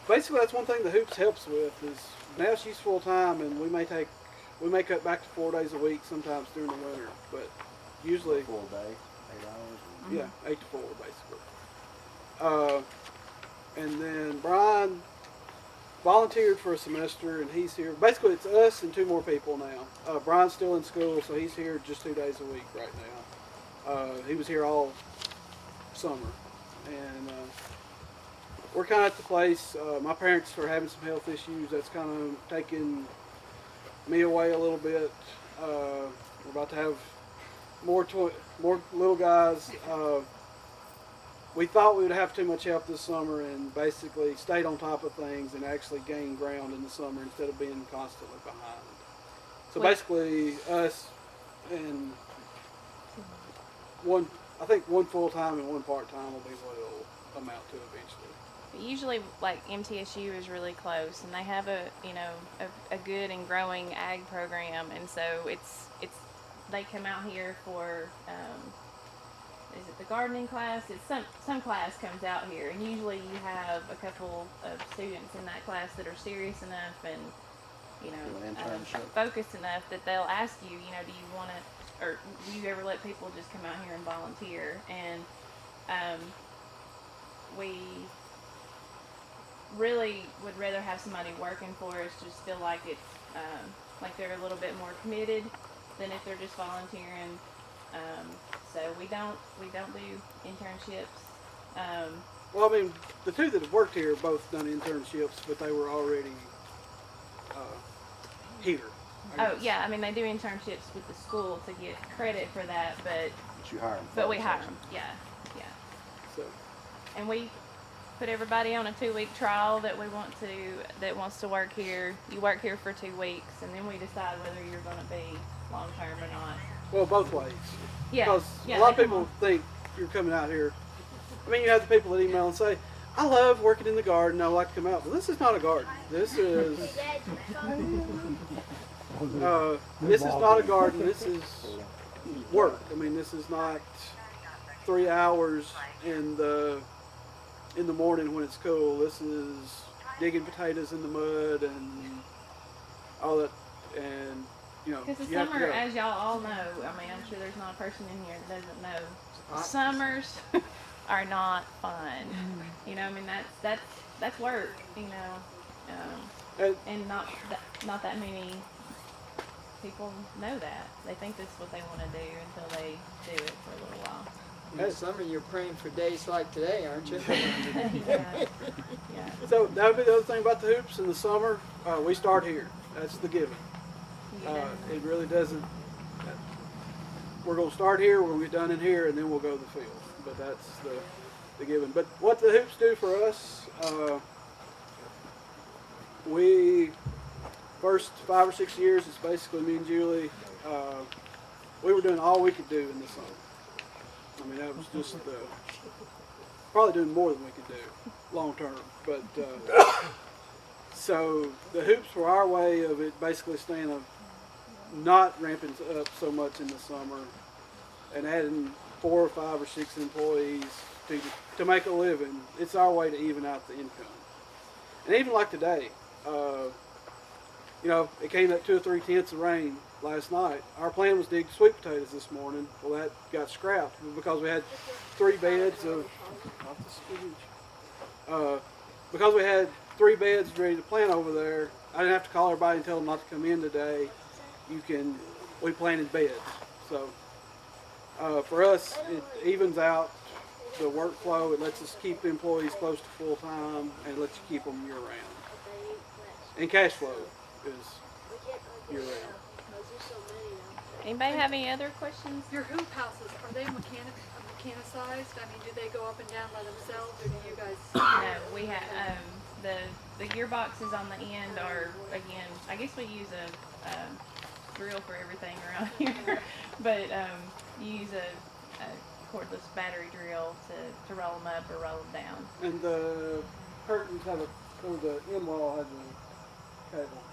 Speaker 2: basically that's one thing the hoops helps with is now she's full time, and we may cut back to 4 days a week sometimes during the winter, but usually
Speaker 5: Full day, 8 hours?
Speaker 2: yeah, 8 to 4 basically. And then Brian volunteered for a semester, and he's here. Basically, it's us and 2 more people now. Brian's still in school, so he's here just 2 days a week right now. He was here all summer, and we're kind of at the place. My parents are having some health issues. That's kind of taking me away a little bit. We're about to have more little guys. We thought we would have too much help this summer, and basically stayed on top of things and actually gained ground in the summer instead of being constantly behind. So basically, us and I think one full-time and one part-time will be what it'll amount to eventually.
Speaker 4: Usually, like MTSU is really close, and they have a good and growing ag program, and so it's they come out here for is it the gardening class? It's some class comes out here, and usually you have a couple of students in that class that are serious enough and focused enough that they'll ask you, do you want to, or do you ever let people just come out here and volunteer? And we really would rather have somebody working for us just feel like it's like they're a little bit more committed than if they're just volunteering. So we don't do internships.
Speaker 2: Well, I mean, the 2 that have worked here have both done internships, but they were already here.
Speaker 4: Oh yeah, I mean they do internships with the school to get credit for that, but
Speaker 5: you hire them.
Speaker 4: But we hire them. Yeah.
Speaker 2: So.
Speaker 4: And we put everybody on a 2-week trial that wants to work here. You work here for 2 weeks, and then we decide whether you're going to be long term or not.
Speaker 2: Well, both ways.
Speaker 4: Yeah.
Speaker 2: Because a lot of people think you're coming out here. I mean, you have the people that email and say, I love working in the garden. I like to come out. But this is not a garden. This is this is not a garden. This is work. I mean, this is not 3 hours in the morning when it's cool. This is digging potatoes in the mud and all that, and
Speaker 4: because the summer, as y'all all know, I mean, I'm sure there's not a person in here that doesn't know, summers are not fun. I mean, that's work. And not that many people know that. They think this is what they want to do until they do it for a little while.
Speaker 3: In the summer, you're praying for days like today, aren't you?
Speaker 4: Yeah.
Speaker 2: So that would be the other thing about the hoops in the summer. We start here. That's the given. It really doesn't. We're going to start here. We're going to get done in here, and then we'll go to the field. But that's the given. But what the hoops do for us, we first 5 or 6 years, it's basically me and Julie. We were doing all we could do in the summer. I mean, that was just probably doing more than we could do long term. But so the hoops were our way of it basically staying not ramping up so much in the summer and adding 4 or 5 or 6 employees to make a living. It's our way to even out the income. And even like today, it came up 2 or 3 tenths of rain last night. Our plan was to dig sweet potatoes this morning. Well, that got scrapped because we had 3 beds of, because we had 3 beds ready to plant over there. I didn't have to call everybody and tell them not to come in today. We planted beds. So for us, it evens out the workflow. It lets us keep employees close to full time, and it lets you keep them year round. And cash flow is year round.
Speaker 4: Anybody have any other questions?
Speaker 13: Your hoop houses, are they mechanicized? I mean, do they go up and down by themselves, or do you guys?
Speaker 4: No, we have the gearboxes on the end are, again, I guess we use a drill for everything around here, but you use a cordless battery drill to roll them up or roll them down.
Speaker 2: And the curtains have the end wall has a cable.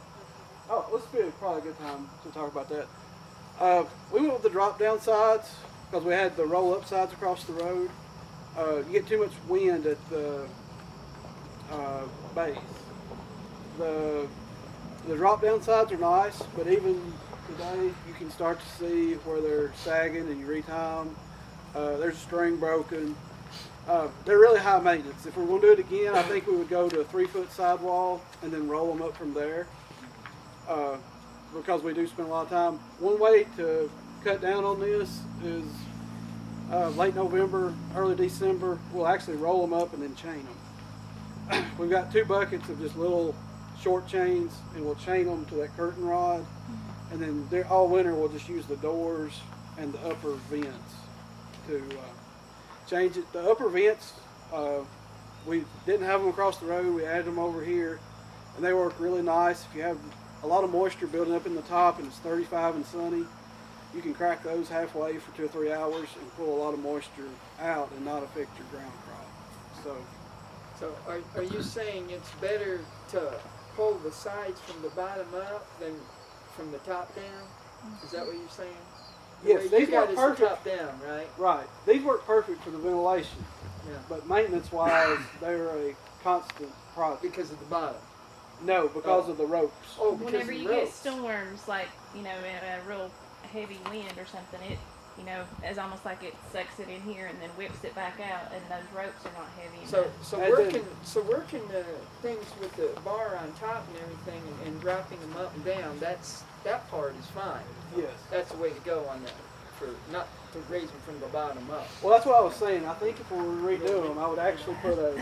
Speaker 2: Oh, this would be probably a good time to talk about that. We went with the drop down sides because we had the roll up sides across the road. You get too much wind at the base. The drop down sides are nice, but even today you can start to see where they're sagging and you retie them. There's a string broken. They're really high maintenance. If we're going to do it again, I think we would go to a 3-foot sidewall and then roll them up from there. Because we do spend a lot of time. One way to cut down on this is late November, early December, we'll actually roll them up and then chain them. We've got 2 buckets of just little short chains, and we'll chain them to that curtain rod. And then all winter we'll just use the doors and the upper vents to change it. The upper vents, we didn't have them across the road. We added them over here, and they work really nice. If you have a lot of moisture building up in the top and it's 35 and sunny, you can crack those halfway for 2 or 3 hours and pull a lot of moisture out and not affect your ground crop.
Speaker 3: So are you saying it's better to pull the sides from the bottom up than from the top down? Is that what you're saying?
Speaker 2: Yes, these work perfect.
Speaker 3: The top down, right?
Speaker 2: Right. These work perfect for the ventilation.
Speaker 3: Yeah.
Speaker 2: But maintenance-wise, they're a constant project.
Speaker 3: Because of the bottom?
Speaker 2: No, because of the ropes.
Speaker 3: Oh, because
Speaker 4: Whenever
Speaker 3: of the
Speaker 4: you
Speaker 3: ropes.
Speaker 4: get storms, like, you know, in a real heavy wind or something, it, you know, it's almost like it sucks it in here and then whips it back out, and those ropes are not heavy enough.
Speaker 3: So working the things with the bar on top and everything and dropping them up and down, that part is fine.
Speaker 2: Yes.
Speaker 3: That's the way to go on that, for not to raise them from the bottom up.
Speaker 2: Well, that's what I was saying. I think if we were to redo them, I would actually put a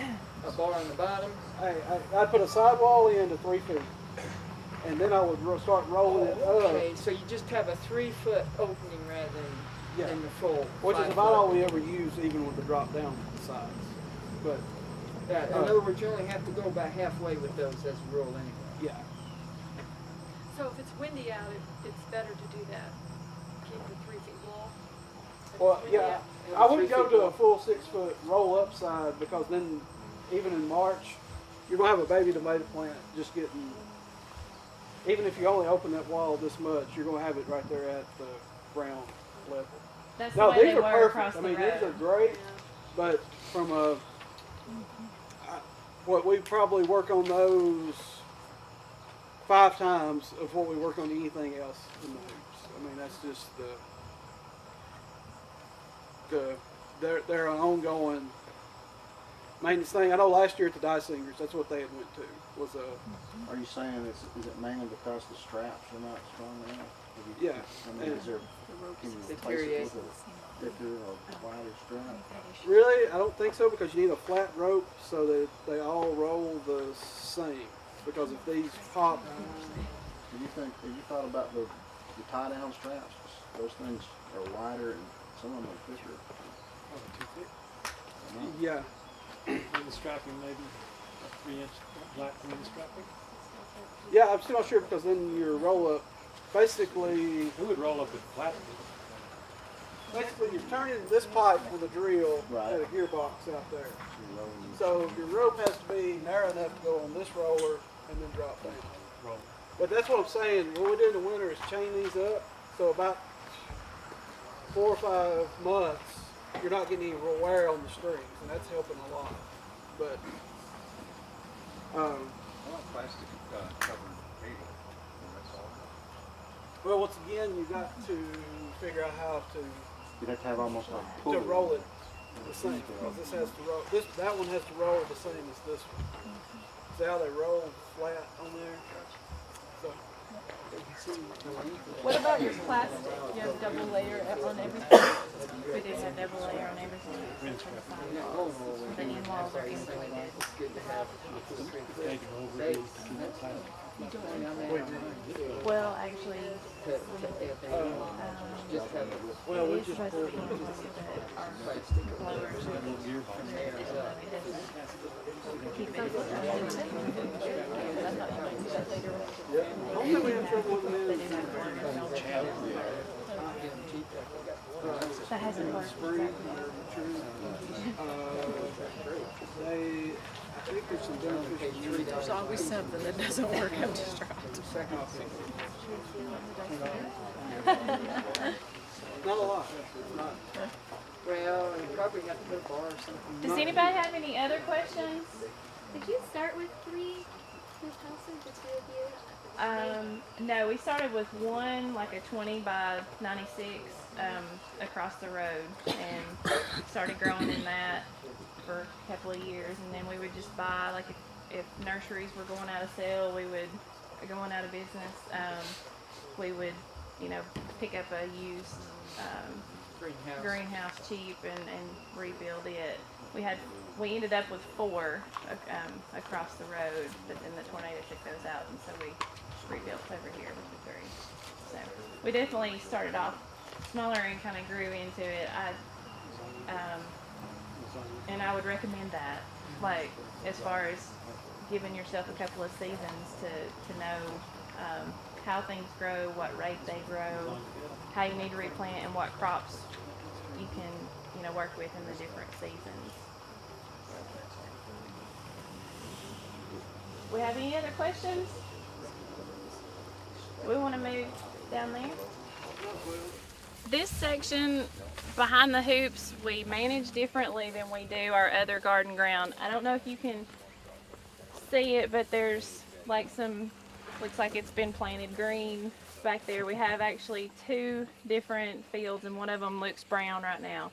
Speaker 3: bar on the bottom.
Speaker 2: I'd put a sidewall in to 3 feet, and then I would start rolling it up.
Speaker 3: Okay, so you just have a 3-foot opening rather than the full.
Speaker 2: Which is about all we ever use, even with the drop down sides. But
Speaker 3: yeah, in other words, you only have to go about halfway with those as a rule anyway.
Speaker 2: Yeah.
Speaker 13: So if it's windy out, it's better to do that. Keep the 3 feet wall.
Speaker 2: Well, yeah, I wouldn't go to a full 6-foot roll-up side, because then, even in March, you're gonna have a baby tomato plant just getting. Even if you only open that wall this much, you're gonna have it right there at the ground level.
Speaker 4: That's
Speaker 2: No,
Speaker 4: the way
Speaker 2: these
Speaker 4: they
Speaker 2: are
Speaker 4: were
Speaker 2: perfect.
Speaker 4: across
Speaker 2: I
Speaker 4: the
Speaker 2: mean,
Speaker 4: road.
Speaker 2: these are great, but from what we probably work on those 5 times of what we work on anything else in the hoops. I mean, that's just they're an ongoing maintenance thing. I know last year at the Die Singers, that's what they had went to, was a.
Speaker 5: Are you saying is it mainly because the straps are not strong enough?
Speaker 2: Yeah.
Speaker 5: I mean, is there, can you replace it with a thicker or wider strap?
Speaker 2: Really, I don't think so, because you need a flat rope so that they all roll the same. Because if these pop.
Speaker 5: Have you thought about the tie down straps? Those things are wider and some of them are thicker.
Speaker 2: Yeah.
Speaker 12: The strapping maybe a 3-inch black strapping.
Speaker 2: Yeah, I'm still not sure, because then your roll up, basically.
Speaker 12: Who would roll up with plastic?
Speaker 2: Basically, you're turning this pipe with a drill at a gearbox out there. So your rope has to be narrow enough to go on this roller and then drop down.
Speaker 12: Roll.
Speaker 2: But that's what I'm saying. What we do in the winter is chain these up. So about 4 or 5 months, you're not getting any wear on the strings, and that's helping a lot. But
Speaker 14: plastic covered cable. That's all.
Speaker 2: well, once again, you got to figure out how to.
Speaker 5: You'd have to have almost like a
Speaker 2: To
Speaker 5: pulley.
Speaker 2: roll it the same, because this has to roll. That one has to roll the same as this one. See how they roll flat on there? So.
Speaker 1: What about your plastic? You have double layer on everything?
Speaker 4: We do have double layer on everything except for the sidewalls. The end walls are insulated. Well, actually,
Speaker 2: Well, we
Speaker 4: it is
Speaker 2: just
Speaker 4: supposed to be insulated, but our blowers from there, so it doesn't keep it.
Speaker 2: I don't think we have trouble with them.
Speaker 4: That hasn't worked.
Speaker 2: I think there's some beneficial.
Speaker 1: There's always something that doesn't work. I'm just trying
Speaker 2: Not a lot. Not.
Speaker 3: Well, you probably have to put a bar or something.
Speaker 4: Does anybody have any other questions?
Speaker 11: Did you start with 3 hoop houses, the 2 of you?
Speaker 4: No, we started with one, like a 20 by 96 across the road, and started growing in that. couple of years, and then we would just buy, like if nurseries were going out of sale, going out of business, we would, you know, pick up a used greenhouse cheap and rebuild it. We ended up with 4 across the road, but then the tornado took those out, and so we rebuilt over here, which was very. So we definitely started off smaller and kind of grew into it. And I would recommend that, like as far as giving yourself a couple of seasons to know how things grow, what rate they grow, how you need to replant, and what crops you can, you know, work with in the different seasons. We have any other questions? We want to move down there. This section behind the hoops we manage differently than we do our other garden ground. I don't know if you can see it, but there's like looks like it's been planted green back there. We have actually 2 different fields, and one of them looks brown right now.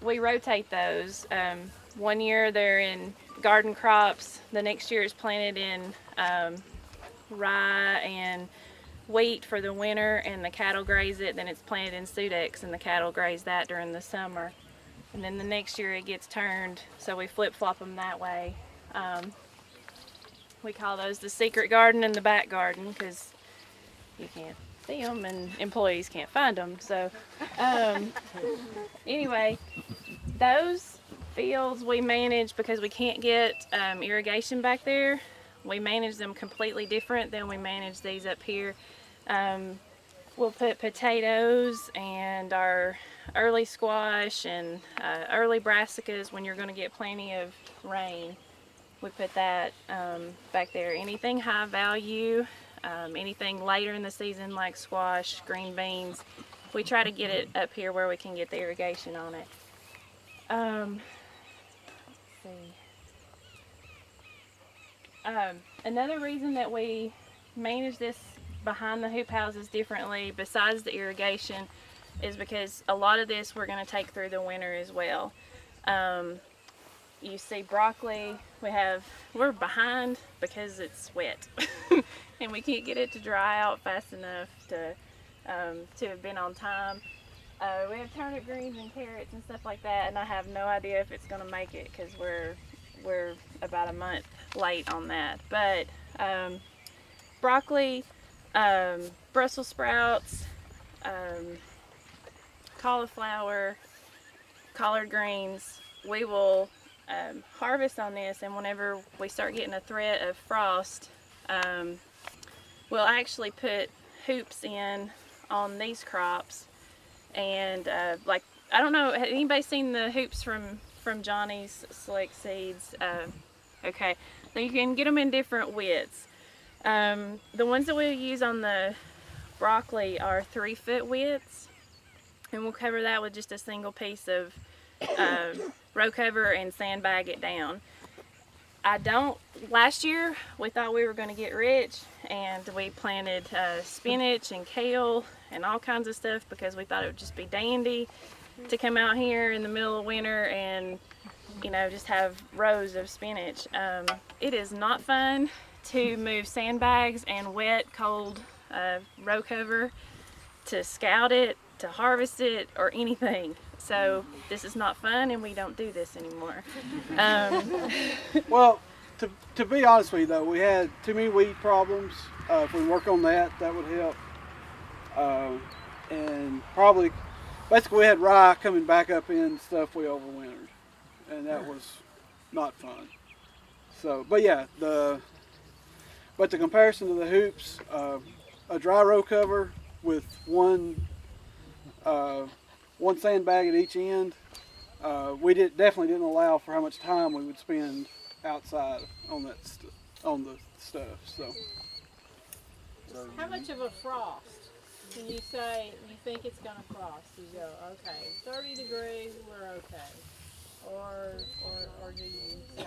Speaker 4: We rotate those. One year they're in garden crops. The next year is planted in rye and wheat for the winter, and the cattle graze it. Then it's planted in Sudex, and the cattle graze that during the summer. And then the next year it gets turned, so we flip-flop them that way. We call those the secret garden and the back garden because you can't see them and employees can't find them. So anyway, those fields we manage because we can't get irrigation back there. We manage them completely different than we manage these up here. We'll put potatoes and our early squash and early brassicas when you're going to get plenty of rain. We put that back there. Anything high value, anything later in the season like squash, green beans, we try to get it up here where we can get the irrigation on it. Let's see. Another reason that we manage this behind the hoop houses differently besides the irrigation is because a lot of this we're going to take through the winter as well. You see broccoli, we're behind because it's wet and we can't get it to dry out fast enough to have been on time. We have turnip greens and carrots and stuff like that, and I have no idea if it's going to make it because we're about a month late on that. But broccoli, Brussels sprouts, cauliflower, collard greens, we will harvest on this, and whenever we start getting a threat of frost, we'll actually put hoops in on these crops. And like, I don't know, has anybody seen the hoops from Johnny's Select Seeds? Okay, so you can get them in different widths. The ones that we'll use on the broccoli are 3-foot widths, and we'll cover that with just a single piece of row cover and sandbag it down. Last year we thought we were going to get rich, and we planted spinach and kale and all kinds of stuff because we thought it would just be dandy to come out here in the middle of winter and, you know, just have rows of spinach. It is not fun to move sandbags and wet, cold row cover, to scout it, to harvest it, or anything. So this is not fun, and we don't do this anymore.
Speaker 2: Well, to be honest with you though, we had too many weed problems. If we work on that, that would help. And probably, basically we had rye coming back up in stuff we overwintered, and that was not fun. So, but yeah, the comparison to the hoops, a dry row cover with one sandbag at each end, we definitely didn't allow for how much time we would spend outside on the stuff. So,
Speaker 6: How much of a frost can you say you think it's going to frost? You go, okay, 30 degrees, we're okay. Or do you say?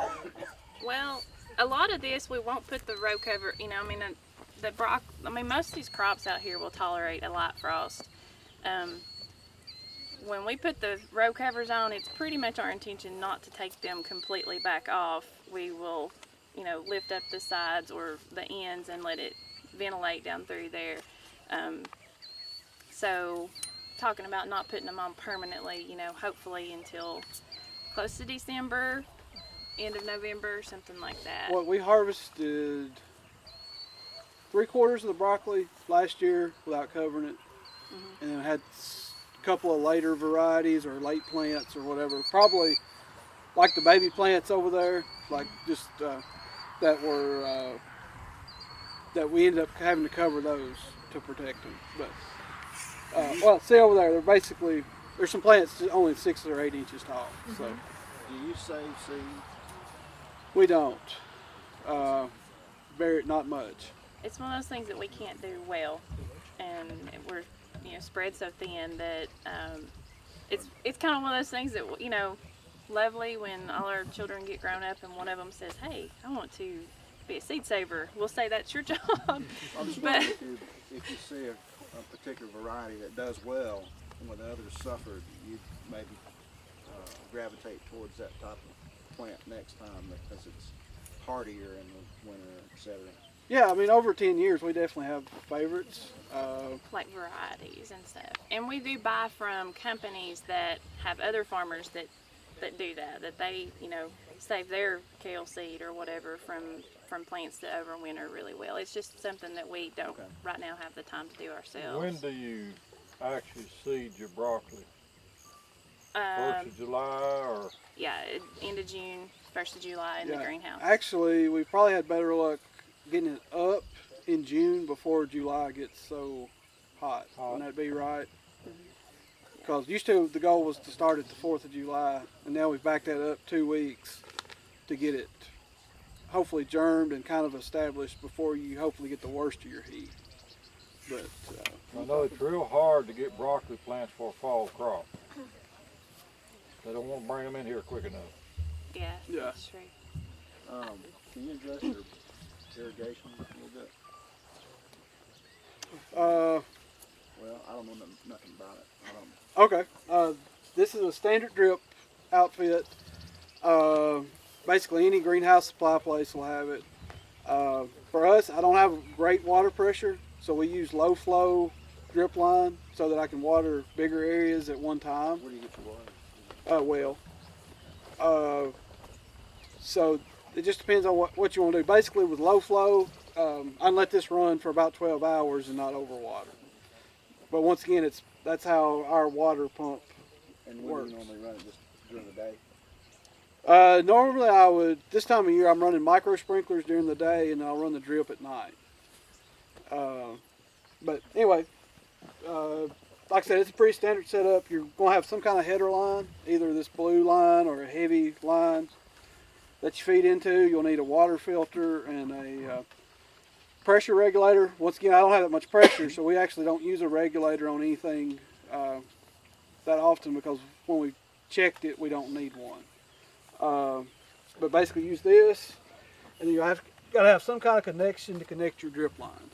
Speaker 4: Well, a lot of this we won't put the row cover, you know, most of these crops out here will tolerate a light frost. when we put the row covers on, it's pretty much our intention not to take them completely back off. We will, you know, lift up the sides or the ends and let it ventilate down through there. So talking about not putting them on permanently, you know, hopefully until close to December, end of November, something like that.
Speaker 2: Well, we harvested 3/4 of the broccoli last year without covering it, and then had a couple of later varieties or late plants or whatever. Probably like the baby plants over there, like just that were that we ended up having to cover those to protect them. But well, see over there, they're basically there's some plants only 6 or 8 inches tall. So
Speaker 5: Do you save seed?
Speaker 2: we don't. Very not much.
Speaker 4: It's one of those things that we can't do well, and we're, you know, spread so thin that it's kind of one of those things that, you know, lovely when all our children get grown up and one of them says, "Hey, I want to be a seed saver." We'll say that's your job.
Speaker 5: I'm just
Speaker 4: But
Speaker 5: wondering if you see a particular variety that does well when the others suffered, you maybe gravitate towards that type of plant next time because it's hardier in the winter, etc.
Speaker 2: Yeah, I mean, over 10 years, we definitely have favorites.
Speaker 4: like varieties and stuff. And we do buy from companies that have other farmers that do that they, you know, save their kale seed or whatever from plants that overwinter really well. It's just something that we don't right now have the time to do ourselves.
Speaker 7: When do you actually seed your broccoli? 1st of July or?
Speaker 4: Yeah, end of June, 1st of July in the greenhouse.
Speaker 2: Actually, we probably had better luck getting it up in June before July gets so hot. Wouldn't that be right? Because used to the goal was to start at the 4th of July, and now we've backed that up 2 weeks to get it hopefully germed and kind of established before you hopefully get the worst of your heat. But
Speaker 7: I know it's real hard to get broccoli plants for a fall crop. They don't want to bring them in here quick enough.
Speaker 4: Yeah, that's true.
Speaker 5: Can you address your irrigation a little bit? Well, I don't know nothing about it.
Speaker 2: Okay, this is a standard drip outfit. Basically any greenhouse supply place will have it. For us, I don't have great water pressure, so we use low flow drip line so that I can water bigger areas at one time.
Speaker 5: Where do you get your water?
Speaker 2: So it just depends on what you want to do. Basically with low flow, I can let this run for about 12 hours and not overwater. But once again, that's how our water pump
Speaker 5: And
Speaker 2: works.
Speaker 5: when do you normally run it, just during the day?
Speaker 2: Normally I would, this time of year I'm running micro sprinklers during the day and I'll run the drip at night. But anyway, like I said, it's a pretty standard setup. You're going to have some kind of header line, either this blue line or a heavy line that you feed into. You'll need a water filter and a pressure regulator. Once again, I don't have that much pressure, so we actually don't use a regulator on anything that often because when we checked it, we don't need one. But basically use this, and you got to have some kind of connection to connect your drip line.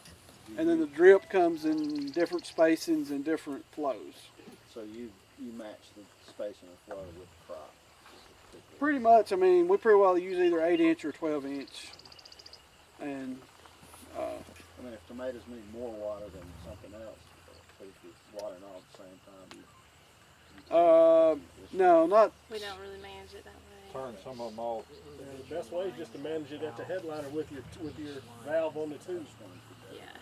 Speaker 2: And then the drip comes in different spacings and different flows.
Speaker 5: So you match the spacing of flow with the crop.
Speaker 2: Pretty much. I mean, we pretty well use either 8-inch or 12-inch. And
Speaker 5: I mean, if tomatoes need more water than something else, but if you're watering all at the same time,
Speaker 2: no, not.
Speaker 4: We don't really manage it that way.
Speaker 7: Turn some of them off.
Speaker 12: The best way is just to manage it at the headliner with your valve on the tube.
Speaker 4: Yeah.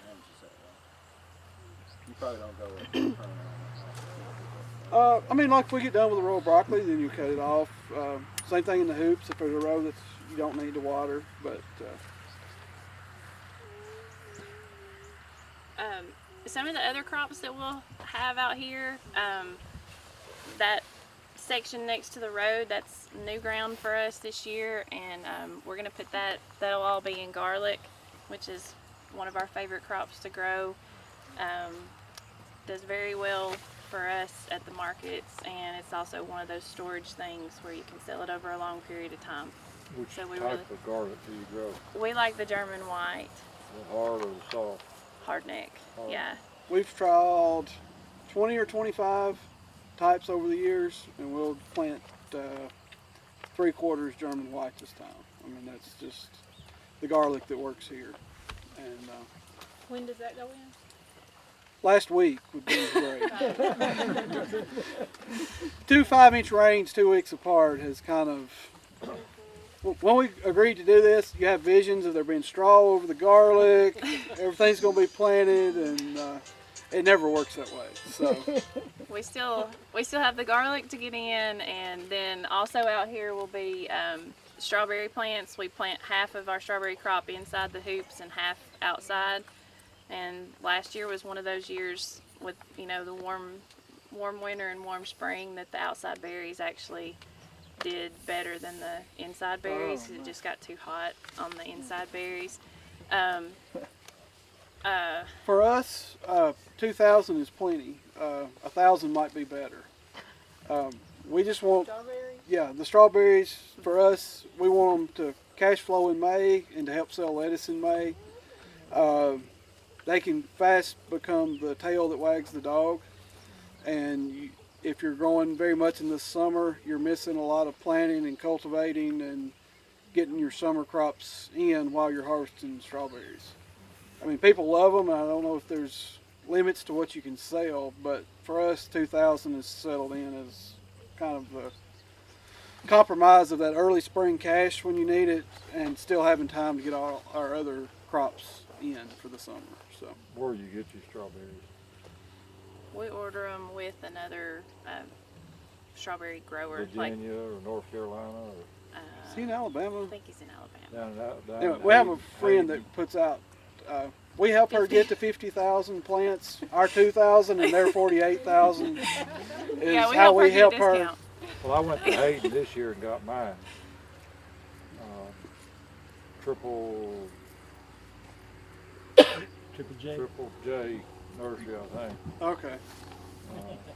Speaker 5: you probably don't go with turn on.
Speaker 2: I mean, like if we get done with a row of broccoli, then you cut it off. Same thing in the hoops. If there's a row that you don't need to water, but
Speaker 4: some of the other crops that we'll have out here, that section next to the road, that's new ground for us this year, and we're going to put that'll all be in garlic, which is one of our favorite crops to grow. Does very well for us at the markets, and it's also one of those storage things where you can sell it over a long period of time.
Speaker 7: Which
Speaker 4: so we
Speaker 7: type of garlic do you grow?
Speaker 4: We like the German white.
Speaker 7: The hard or the soft?
Speaker 4: Hard neck,
Speaker 7: Hard.
Speaker 4: yeah.
Speaker 2: we've tried 20 or 25 types over the years, and we'll plant 3/4 German white this time. I mean, that's just the garlic that works here. And
Speaker 6: When does that go in?
Speaker 2: last week would be great. 2 5-inch rains 2 weeks apart has kind of, when we agreed to do this, you have visions of there being straw over the garlic, everything's going to be planted, and it never works that way. So
Speaker 4: We still have the garlic to get in, and then also out here will be strawberry plants. We plant half of our strawberry crop inside the hoops and half outside. And last year was one of those years with, you know, the warm winter and warm spring that the outside berries actually did better than the inside berries. It just got too hot on the inside berries.
Speaker 2: for us, 2,000 is plenty. 1,000 might be better. We just want, yeah, the strawberries for us, we want them to cash flow in May and to help sell lettuce in May. They can fast become the tail that wags the dog, and if you're growing very much in the summer, you're missing a lot of planting and cultivating and getting your summer crops in while you're harvesting strawberries. I mean, people love them, and I don't know if there's limits to what you can sell, but for us, 2,000 is settled in as kind of the compromise of that early spring cash when you need it, and still having time to get all our other crops in for the summer. So
Speaker 7: Where do you get your strawberries?
Speaker 4: We order them with another strawberry grower.
Speaker 7: Virginia or North Carolina? Or
Speaker 2: is he in Alabama?
Speaker 4: I think he's in Alabama.
Speaker 7: down
Speaker 2: Anyway,
Speaker 7: in
Speaker 2: we have a
Speaker 7: Hayden-
Speaker 2: friend that puts out. We help her get to 50,000 plants. Our 2,000 and their 48,000 is
Speaker 4: Yeah, we
Speaker 2: how
Speaker 4: help
Speaker 2: we
Speaker 4: her get
Speaker 2: help
Speaker 4: a
Speaker 2: her.
Speaker 4: discount.
Speaker 7: Well, I went to Hayden this year and got mine. Triple J nursery, I think.
Speaker 2: Okay.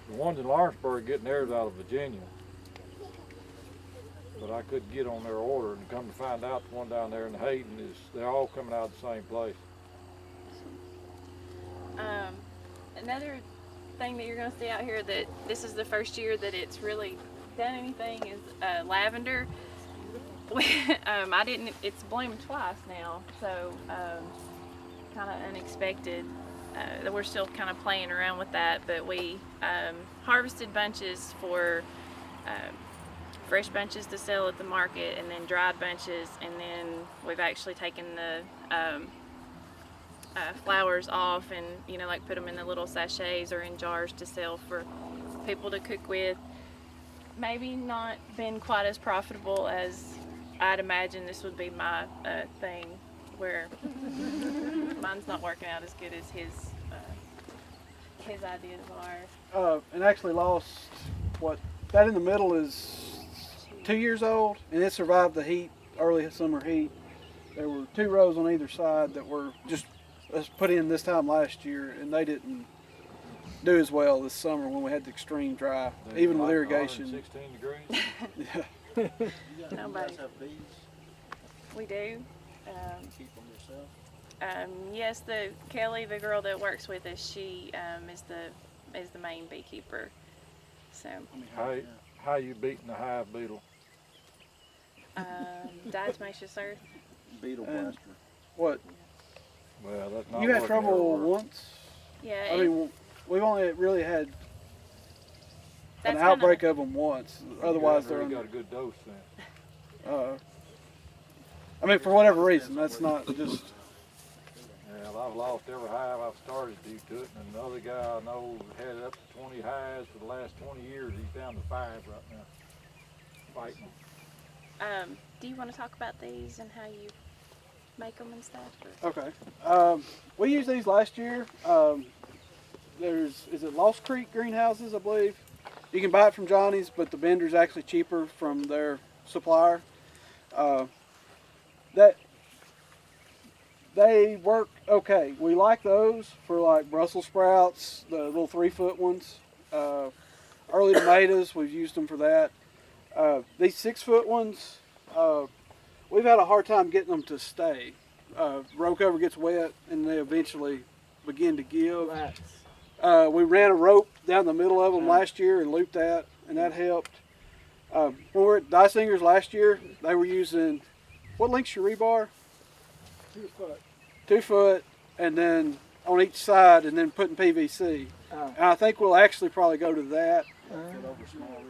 Speaker 7: The ones in Lawrenceburg getting theirs out of Virginia, but I couldn't get on their order, and come to find out the one down there in Hayden is, they're all coming out of the same place.
Speaker 4: Another thing that you're going to see out here that this is the first year that it's really done anything is lavender. It's bloomed twice now, so kind of unexpected. We're still kind of playing around with that, but we harvested bunches for fresh bunches to sell at the market, and then dried bunches, and then we've actually taken the flowers off and, you know, like put them in the little sachets or in jars to sell for people to cook with. Maybe not been quite as profitable as I'd imagine this would be my thing, where mine's not working out as good as his ideas are.
Speaker 2: And actually lost that in the middle is 2 years old, and it survived the heat, early summer heat. There were 2 rows on either side that were just put in this time last year, and they didn't do as well this summer when we had the extreme dry, even with irrigation.
Speaker 7: 116 degrees.
Speaker 2: Yeah.
Speaker 4: Nobody. We do.
Speaker 5: Keep them yourself?
Speaker 4: Yes, Kelly, the girl that works with us, she is the main beekeeper. So
Speaker 7: How you beating the hive beetle?
Speaker 4: diatomaceous earth.
Speaker 5: Beetle blaster.
Speaker 2: What?
Speaker 7: Well, that's not.
Speaker 2: You had
Speaker 7: working
Speaker 2: trouble
Speaker 7: everywhere.
Speaker 2: once?
Speaker 4: Yeah.
Speaker 2: I mean, we've only really had an
Speaker 4: That's
Speaker 2: outbreak of them once. Otherwise,
Speaker 7: You
Speaker 2: they're
Speaker 7: really
Speaker 2: under.
Speaker 7: got a good dose then.
Speaker 2: I mean, for whatever reason, that's not just.
Speaker 7: Yeah, I've lost every hive I've started due to it, and another guy I know had up to 20 hives for the last 20 years. He's down to 5 right now, fighting.
Speaker 4: Do you want to talk about these and how you make them and stuff? Or?
Speaker 2: Okay. We used these last year. Is it Lost Creek greenhouses, I believe? You can buy it from Johnny's, but the vendor's actually cheaper from their supplier. They work okay. We like those for like Brussels sprouts, the little 3-foot ones. Early tomatoes, we've used them for that. These 6-foot ones, we've had a hard time getting them to stay. Row cover gets wet and they eventually begin to give. We ran a rope down the middle of them last year and looped that, and that helped. When we were at Dysinger's last year, they were using, what length's your rebar?
Speaker 12: 2 foot.
Speaker 2: 2 foot, and then on each side, and then putting PVC. And I think we'll actually probably go to that.
Speaker 5: Fit over small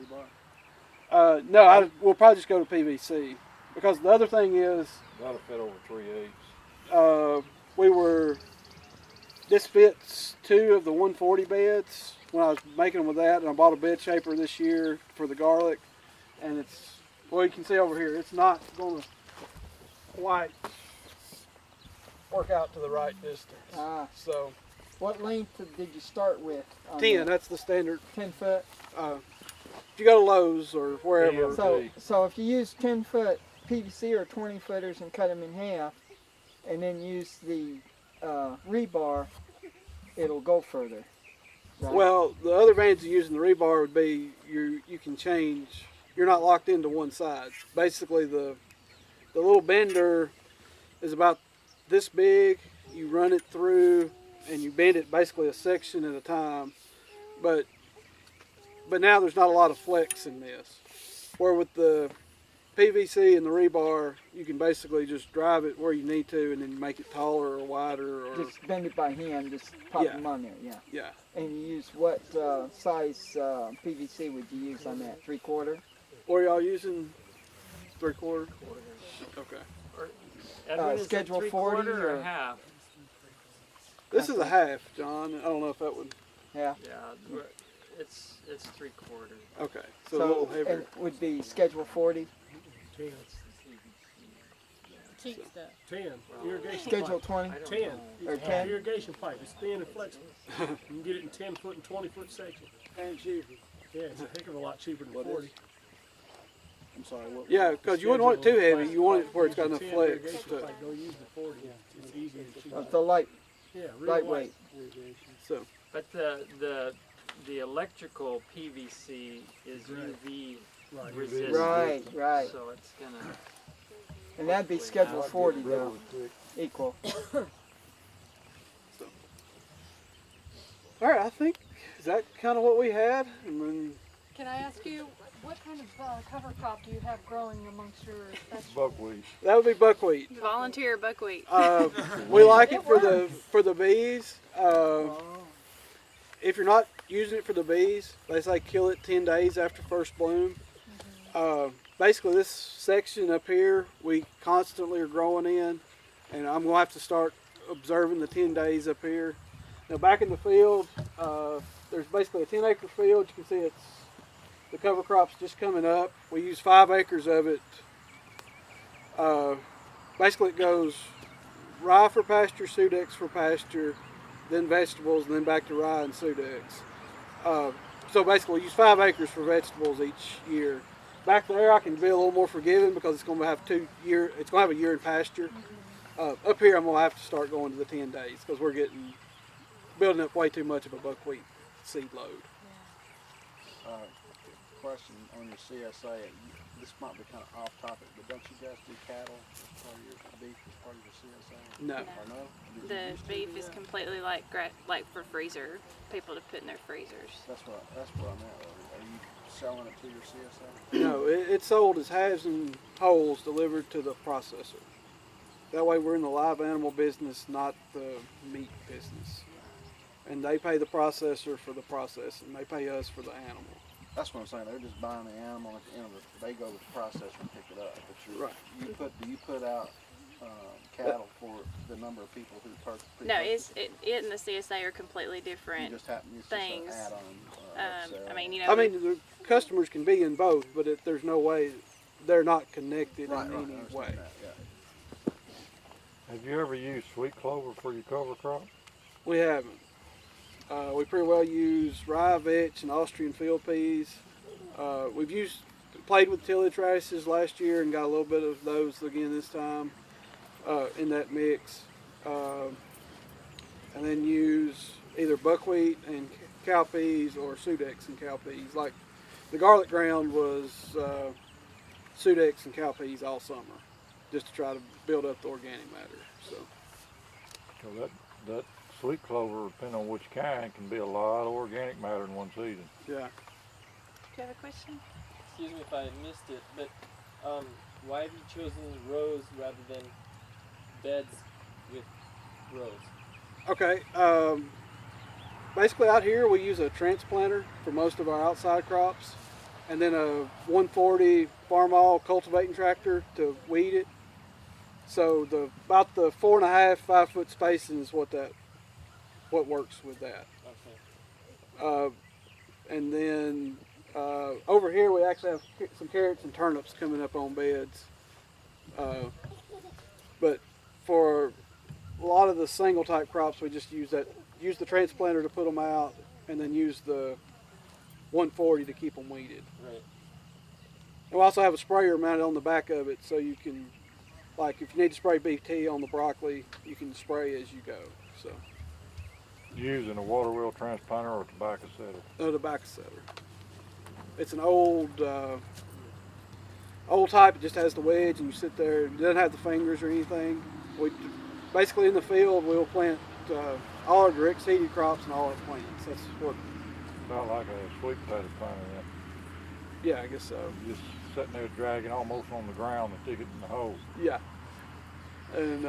Speaker 5: rebar.
Speaker 2: No, we'll probably just go to PVC, because the other thing is,
Speaker 7: That'll fit over 3/8.
Speaker 2: This fits 2 of the 140 beds when I was making them with that, and I bought a bed shaper this year for the garlic, and it's, well, you can see over here, it's not going to quite work out to the right distance. So
Speaker 3: What length did you start with?
Speaker 2: 10, that's the standard.
Speaker 3: 10 foot.
Speaker 2: If you go to Lowe's or wherever.
Speaker 3: So if you use 10 foot PVC or 20 footers and cut them in half, and then use the rebar, it'll go further. Right?
Speaker 2: Well, the other advantage of using the rebar would be you can change. You're not locked into one side. Basically, the little bender is about this big. You run it through, and you bend it basically a section at a time. But now there's not a lot of flex in this. Where with the PVC and the rebar, you can basically just drive it where you need to, and then make it taller or wider, or
Speaker 3: just bend it by hand. Just pop them on there. Yeah.
Speaker 2: Yeah.
Speaker 3: And you use what size PVC would you use on that? 3/4.
Speaker 2: What are y'all using? 3/4. Okay.
Speaker 3: Schedule 40
Speaker 12: or a half?
Speaker 2: This is a half, John. I don't know if that would.
Speaker 3: Yeah.
Speaker 12: Yeah, it's 3/4.
Speaker 2: Okay, so a little heavier.
Speaker 3: It would be schedule 40.
Speaker 12: 10.
Speaker 6: Cheap stuff.
Speaker 12: 10. Irrigation
Speaker 3: Schedule
Speaker 12: pipe.
Speaker 3: 20.
Speaker 12: 10.
Speaker 3: Or 10.
Speaker 12: Irrigation pipe. It's thin and flexible. You can get it in 10 foot and 20 foot sections.
Speaker 2: And cheaper.
Speaker 12: Yeah, it's a heck of a lot cheaper than 40.
Speaker 5: I'm sorry, what?
Speaker 2: Yeah, because you wouldn't want it too heavy. You want it where it's got enough
Speaker 12: 10
Speaker 2: flex.
Speaker 12: irrigation pipe. Don't use the 40. It's easy and cheap.
Speaker 3: Of the light,
Speaker 12: Yeah, real
Speaker 3: lightweight.
Speaker 2: So.
Speaker 15: But the electrical PVC is UV resistant.
Speaker 3: Right.
Speaker 15: So it's gonna.
Speaker 3: And that'd be schedule 40 though. Equal.
Speaker 2: All right, I think, is that kind of what we had? And then,
Speaker 13: Can I ask you, what kind of cover crop do you have growing amongst your vegetables?
Speaker 7: Buckwheat.
Speaker 2: that would be buckwheat.
Speaker 4: Volunteer buckwheat.
Speaker 2: We like it for the bees. If you're not using it for the bees, they say kill it 10 days after first bloom. Basically, this section up here, we constantly are growing in, and I'm going to have to start observing the 10 days up here. Now, back in the field, there's basically a 10-acre field. You can see the cover crop's just coming up. We use 5 acres of it. Basically, it goes rye for pasture, Sudex for pasture, then vegetables, and then back to rye and Sudex. So basically, we use 5 acres for vegetables each year. Back there, I can be a little more forgiving because it's going to have It's going to have a year in pasture. Up here, I'm going to have to start going to the 10 days because we're building up way too much of a buckwheat seed load.
Speaker 5: Question on your CSA. This might be kind of off topic, but don't you guys do cattle as part of your beef as part of your CSA?
Speaker 2: No.
Speaker 5: Or no?
Speaker 4: The beef is completely like for freezer, people to put in their freezers.
Speaker 5: That's what I'm at. Are you selling it to your CSA?
Speaker 2: No, it's sold as halves and wholes delivered to the processor. That way we're in the live animal business, not the meat business. And they pay the processor for the processing. They pay us for the animal.
Speaker 5: That's what I'm saying. They're just buying the animal at the end of it. They go to the processor and pick it up. But do you put out cattle for the number of people who purchase?
Speaker 4: No, it and the CSA are completely different things. I mean, you know.
Speaker 2: I mean, the customers can be in both, but there's no way they're not connected in any way.
Speaker 7: Have you ever used sweet clover for your cover crop?
Speaker 2: We haven't. We pretty well use rye, vetch, and Austrian field peas. We've played with tillage radishes last year and got a little bit of those again this time in that mix. And then use either buckwheat and cow peas or Sudex and cow peas. Like the garlic ground was Sudex and cow peas all summer, just to try to build up the organic matter. So
Speaker 7: that sweet clover, depending on which kind, can be a lot of organic matter in one season.
Speaker 2: Yeah.
Speaker 4: Do you have a question?
Speaker 15: Excuse me if I missed it, but why have you chosen rows rather than beds with rows?
Speaker 2: Okay. Basically out here we use a transplanter for most of our outside crops, and then a 140 farm-all cultivating tractor to weed it. So about the 4.5, 5 foot spacing is what works with that.
Speaker 15: Okay.
Speaker 2: And then over here we actually have some carrots and turnips coming up on beds. But for a lot of the single type crops, we just use the transplanter to put them out, and then use the 140 to keep them weeded.
Speaker 15: Right.
Speaker 2: And we also have a sprayer mounted on the back of it, so you can, like, if you need to spray BT on the broccoli, you can spray as you go. So.
Speaker 7: Using a water wheel transplanter or a tobacco setter?
Speaker 2: A tobacco setter. It's an old type. It just has the wedge, and you sit there. It doesn't have the fingers or anything. We basically in the field we'll plant all our direct seeded crops and all our plants. That's what.
Speaker 7: About like a sweet potato planter, then.
Speaker 2: Yeah, I guess so.
Speaker 7: Just sitting there dragging almost on the ground and stick it in the hole.
Speaker 2: Yeah. And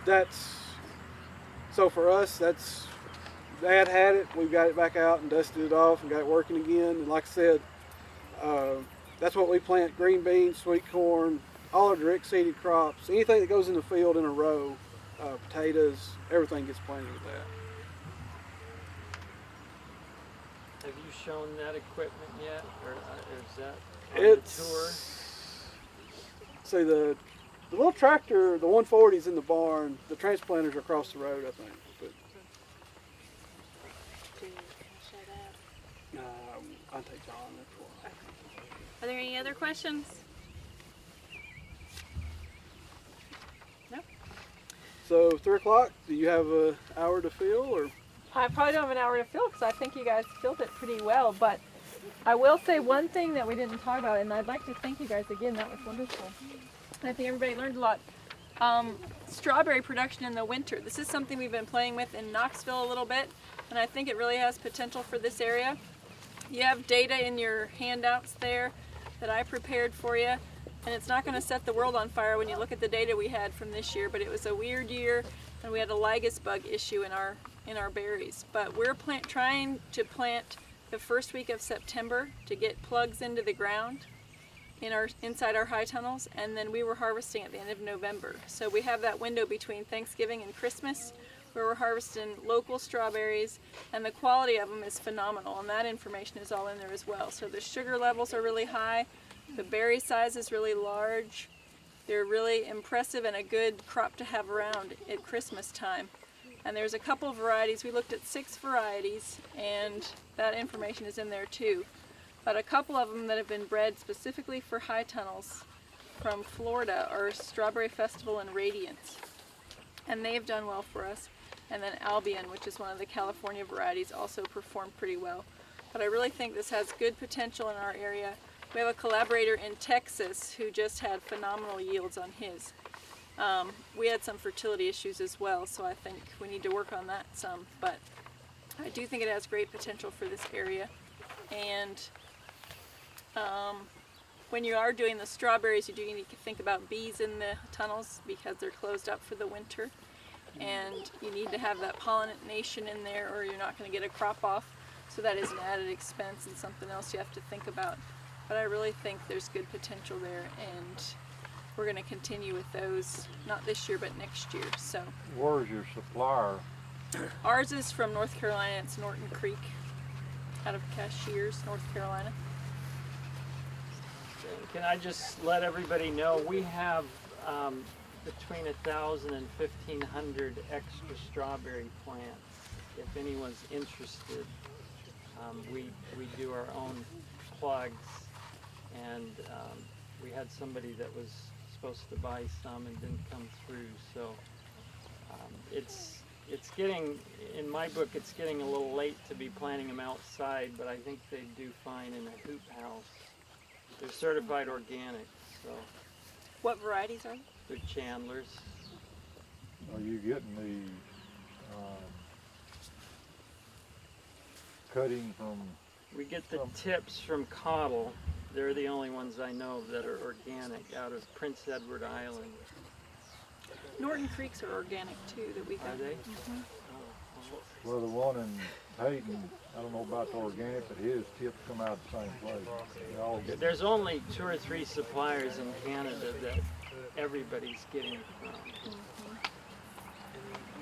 Speaker 2: that's, so for us, that's, Dad had it, we got it back out and dusted it off and got it working again. And like I said, that's what we plant: green beans, sweet corn, all our direct seeded crops, anything that goes in the field in a row, potatoes, everything gets planted with that.
Speaker 15: Have you shown that equipment yet, or is that on the tour?
Speaker 2: See, the little tractor, the 140 is in the barn. The transplanters are across the road, I think. But I'll take John.
Speaker 4: Are there any other questions? No.
Speaker 2: So 3 o'clock. Do you have an hour to fill, or?
Speaker 1: I probably don't have an hour to fill because I think you guys filled it pretty well, but I will say one thing that we didn't talk about, and I'd like to thank you guys again. That was wonderful. And I think everybody learned a lot. Strawberry production in the winter. This is something we've been playing with in Knoxville a little bit, and I think it really has potential for this area. You have data in your handouts there that I prepared for you, and it's not going to set the world on fire when you look at the data we had from this year, but it was a weird year, and we had a lygus bug issue in our berries. But we're trying to plant the first week of September to get plugs into the ground inside our high tunnels, and then we were harvesting at the end of November. So we have that window between Thanksgiving and Christmas where we're harvesting local strawberries, and the quality of them is phenomenal, and that information is all in there as well. So the sugar levels are really high, the berry size is really large, they're really impressive and a good crop to have around at Christmas time. And there's a couple of varieties. We looked at 6 varieties, and that information is in there too. But a couple of them that have been bred specifically for high tunnels from Florida are Strawberry Festival and Radiance. And they've done well for us. And then Albion, which is one of the California varieties, also performed pretty well. But I really think this has good potential in our area. We have a collaborator in Texas who just had phenomenal yields on his. We had some fertility issues as well, so I think we need to work on that some. But I do think it has great potential for this area. And when you are doing the strawberries, you do need to think about bees in the tunnels because they're closed up for the winter. And you need to have that pollination in there or you're not going to get a crop off. So that is an added expense and something else you have to think about. But I really think there's good potential there, and we're going to continue with those, not this year, but next year. So
Speaker 7: Where's your supplier?
Speaker 1: ours is from North Carolina. It's Norton Creek out of Cashiers, North Carolina.
Speaker 15: Can I just let everybody know we have between 1,000 and 1,500 extra strawberry plants. If anyone's interested, we do our own plugs, and we had somebody that was supposed to buy some and didn't come through. So it's getting, in my book, it's getting a little late to be planting them outside, but I think they do fine in a hoop house. They're certified organic, so.
Speaker 1: What varieties are they?
Speaker 15: They're Chandlers.
Speaker 7: Are you getting the cutting from?
Speaker 15: We get the tips from Cottle. They're the only ones I know of that are organic out of Prince Edward Island.
Speaker 1: Norton Creeks are organic too that we got.
Speaker 15: Are they?
Speaker 7: Well, the one in Hayden, I don't know about the organic, but his tips come out the same place. They all get.
Speaker 15: There's only 2 or 3 suppliers in Canada that everybody's getting from.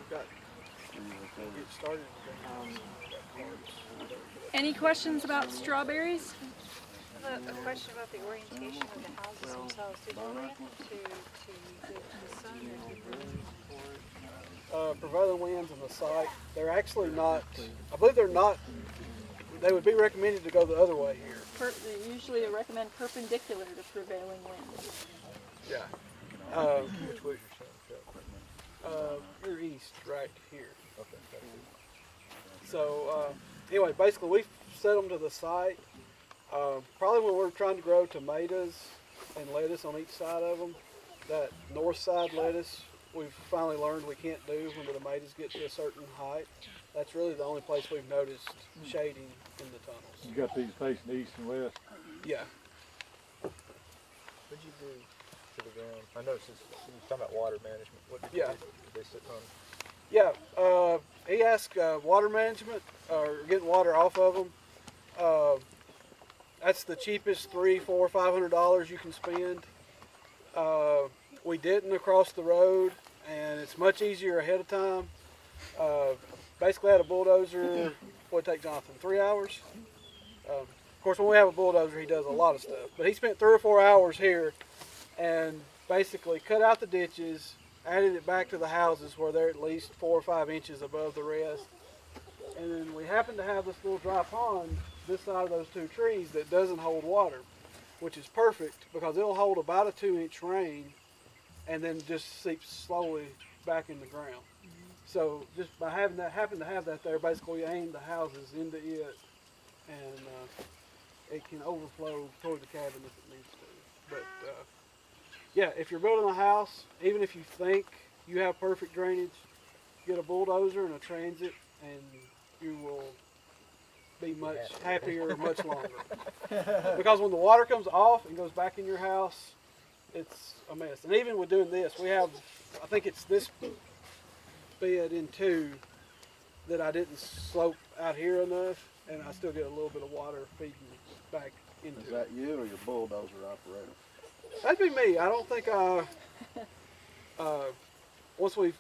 Speaker 2: Get started.
Speaker 1: Any questions about strawberries?
Speaker 13: I have a question about the orientation of the houses themselves. Did you run to the sun or
Speaker 2: Prevailing winds on the site, they're actually not, I believe they're not, they would be recommended to go the other way here.
Speaker 1: They usually recommend perpendicular to prevailing winds.
Speaker 2: Yeah.
Speaker 7: Which was your son?
Speaker 2: You're east, right here. So anyway, basically we set them to the site. Probably when we're trying to grow tomatoes and lettuce on each side of them, that north side lettuce we've finally learned we can't do when the tomatoes get to a certain height. That's really the only place we've noticed shading in the tunnels.
Speaker 7: You got these facing east and west.
Speaker 2: Yeah.
Speaker 16: What'd you do to the ground? I noticed this, you were talking about water management. What did you do? Did they sit on?
Speaker 2: Yeah, he asked water management, or getting water off of them. That's the cheapest $300, $400, $500 you can spend. We didn't across the road, and it's much easier ahead of time. Basically had a bulldozer, what'd it take Jonathan, 3 hours? Of course, when we have a bulldozer, he does a lot of stuff. But he spent 3 or 4 hours here and basically cut out the ditches, added it back to the houses where they're at least 4 or 5 inches above the rest. And then we happen to have this little dry pond this side of those 2 trees that doesn't hold water, which is perfect because it'll hold about a 2-inch rain and then just seeps slowly back in the ground. So just by having that, happen to have that there, basically aim the houses into it, and it can overflow toward the cabin if it needs to. But yeah, if you're building a house, even if you think you have perfect drainage, get a bulldozer and a transit, and you will be much happier much longer. Because when the water comes off and goes back in your house, it's a mess. And even with doing this, we have, I think it's this bed in 2 that I didn't slope out here enough, and I still get a little bit of water feeding back into it.
Speaker 5: Is that you or your bulldozer operator?
Speaker 2: That'd be me. I don't think once we've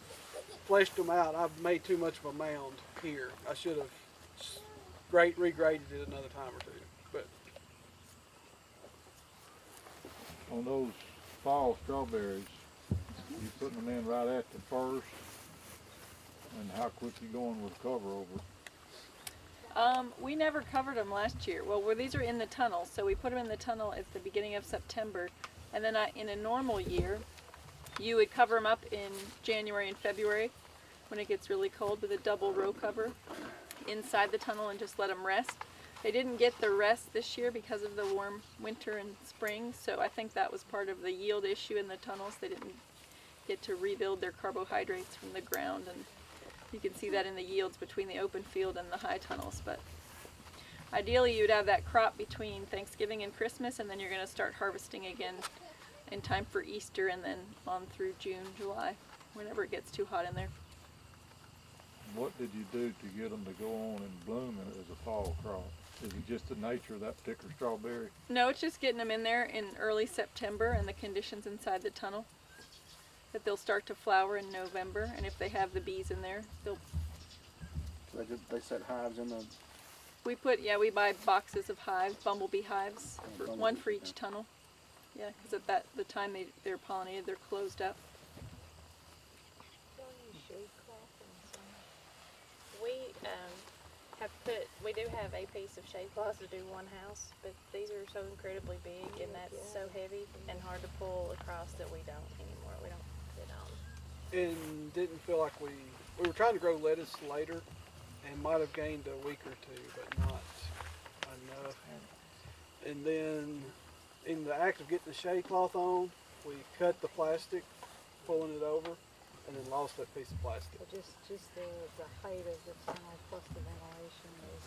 Speaker 2: fleshed them out, I've made too much of a mound here. I should have regraded it another time or 2. But
Speaker 7: On those fall strawberries, you putting them in right at the first, and how quick you going with cover over?
Speaker 1: We never covered them last year. Well, these are in the tunnel, so we put them in the tunnel at the beginning of September, and then in a normal year, you would cover them up in January and February when it gets really cold with a double row cover inside the tunnel and just let them rest. They didn't get the rest this year because of the warm winter and spring, so I think that was part of the yield issue in the tunnels. They didn't get to rebuild their carbohydrates from the ground, and you can see that in the yields between the open field and the high tunnels. But ideally you'd have that crop between Thanksgiving and Christmas, and then you're going to start harvesting again in time for Easter, and then on through June, July, whenever it gets too hot in there.
Speaker 7: What did you do to get them to go on and bloom as a fall crop? Is it just the nature of that particular strawberry?
Speaker 1: No, it's just getting them in there in early September and the conditions inside the tunnel. That they'll start to flower in November, and if they have the bees in there, they'll.
Speaker 5: So they set hives in the.
Speaker 1: We buy boxes of hives, bumblebee hives, one for each tunnel. Yeah, because at the time they're pollinated, they're closed up.
Speaker 4: We do have a piece of shade cloth to do one house, but these are so incredibly big and that's so heavy and hard to pull across that we don't anymore. We don't fit on.
Speaker 2: And didn't feel like we were trying to grow lettuce later and might have gained a week or 2, but not enough. And then in the act of getting the shade cloth on, we cut the plastic, pulling it over, and then lost that piece of plastic.
Speaker 13: So just the height of the tunnel plus the ventilation is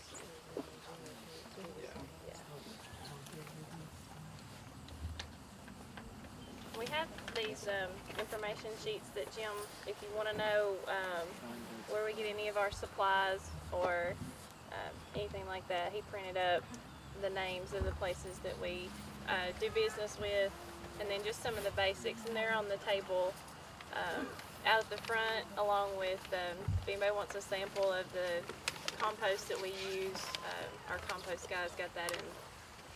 Speaker 13: really
Speaker 4: We have these information sheets that Jim, if you want to know where we get any of our supplies or anything like that, he printed up the names of the places that we do business with, and then just some of the basics, and they're on the table out at the front, along with if anybody wants a sample of the compost that we use. Our compost guys got that in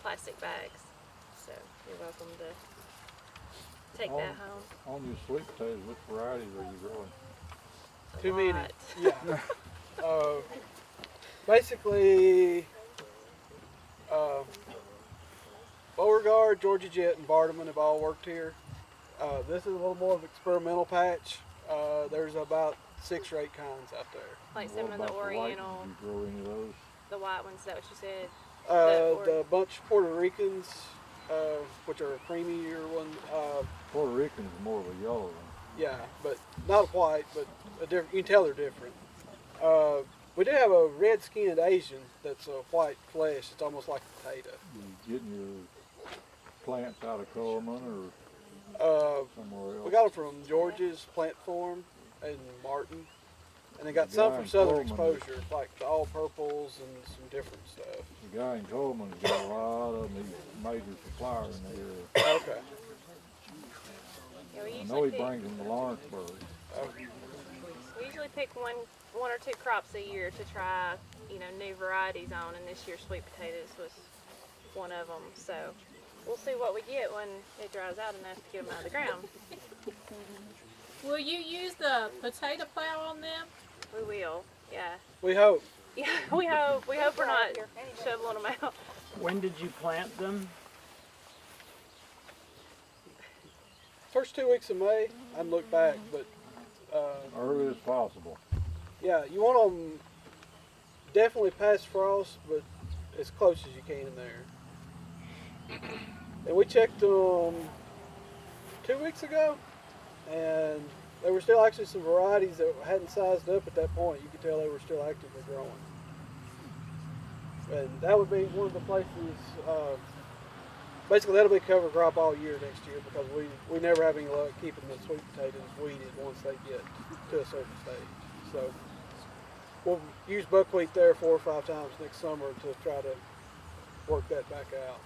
Speaker 4: plastic bags, so you're welcome to take that home.
Speaker 7: On your sweet potatoes, which varieties are you growing?
Speaker 2: Too many.
Speaker 4: Lot.
Speaker 2: Yeah. Basically, Beauregard, Georgia Jet, and Bartleman have all worked here. This is a little more of an experimental patch. There's about 6 or 8 kinds out there.
Speaker 4: Like some of the Oriental,
Speaker 7: Did you grow any of those?
Speaker 4: the white ones, is that what you said?
Speaker 2: The bunch of Puerto Ricans, which are a creamier one.
Speaker 7: Puerto Rican is more of a yellow one.
Speaker 2: Yeah, but not a white, but a different. You can tell they're different. We do have a red-skinned Asian that's a white flesh. It's almost like a potato.
Speaker 7: You getting your plants out of Coleman or somewhere else?
Speaker 2: We got them from George's Plant Farm in Martin, and they got some from Southern Exposure, like the all purples and some different stuff.
Speaker 7: The guy in Coleman's got a lot of them. He's a major supplier in the area.
Speaker 2: Okay.
Speaker 4: Yeah, we
Speaker 7: I
Speaker 4: usually
Speaker 7: know he
Speaker 4: pick,
Speaker 7: brings them to Lawrenceburg.
Speaker 4: we usually pick one or two crops a year to try, new varieties on, and this year sweet potatoes was one of them. So we'll see what we get when it dries out enough to get them out of the ground.
Speaker 6: Will you use the potato plow on them?
Speaker 4: We will, yeah.
Speaker 2: We hope.
Speaker 4: Yeah, we hope we're not shoveling them out.
Speaker 15: When did you plant them?
Speaker 2: First 2 weeks of May, I can look back, but
Speaker 7: Early as possible.
Speaker 2: yeah, you want them definitely past frost, but as close as you can in there. And we checked them 2 weeks ago, and there were still actually some varieties that hadn't sized up at that point. You could tell they were still actively growing. And that would be one of the places, basically that'll be cover crop all year next year, because we never have any luck keeping the sweet potatoes weeded once they get to a certain stage. So we'll use buckwheat there 4 or 5 times next summer to try to work that back out.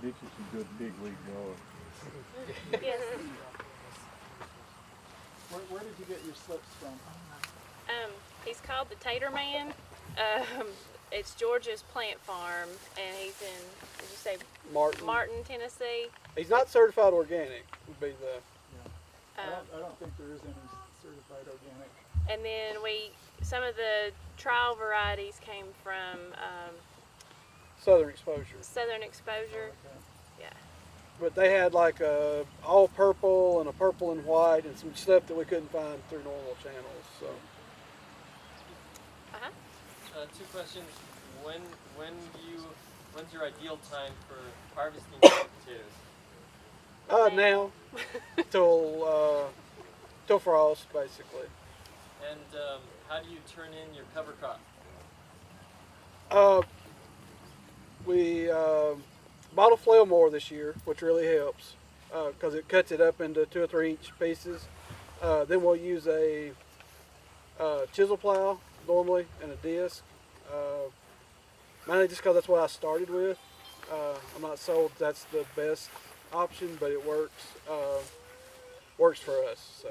Speaker 7: Get you some good big league growers.
Speaker 4: Yes.
Speaker 3: Where did you get your slips from?
Speaker 4: He's called the Tater Man. It's George's Plant Farm, and he's in, did you say Martin, Tennessee?
Speaker 2: He's not certified organic, would be the...
Speaker 3: I don't think there is any certified organic.
Speaker 4: And then some of the trial varieties came from
Speaker 2: Southern Exposure.
Speaker 4: Southern Exposure. Yeah.
Speaker 2: But they had like a all purple and a purple and white and some stuff that we couldn't find through normal channels. So.
Speaker 17: Two questions. When's your ideal time for harvesting sweet potatoes?
Speaker 2: Now, till frost, basically.
Speaker 17: And how do you turn in your cover crop?
Speaker 2: We bought a flail mower this year, which really helps because it cuts it up into 2 or 3 inch pieces. Then we'll use a chisel plow normally and a disc. Mainly just because that's what I started with. I'm not sold that's the best option, but it works. Works for us. So.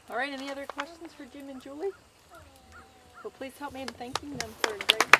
Speaker 1: All right, any other questions for Jim and Julie? Well, please help me in thanking them for a great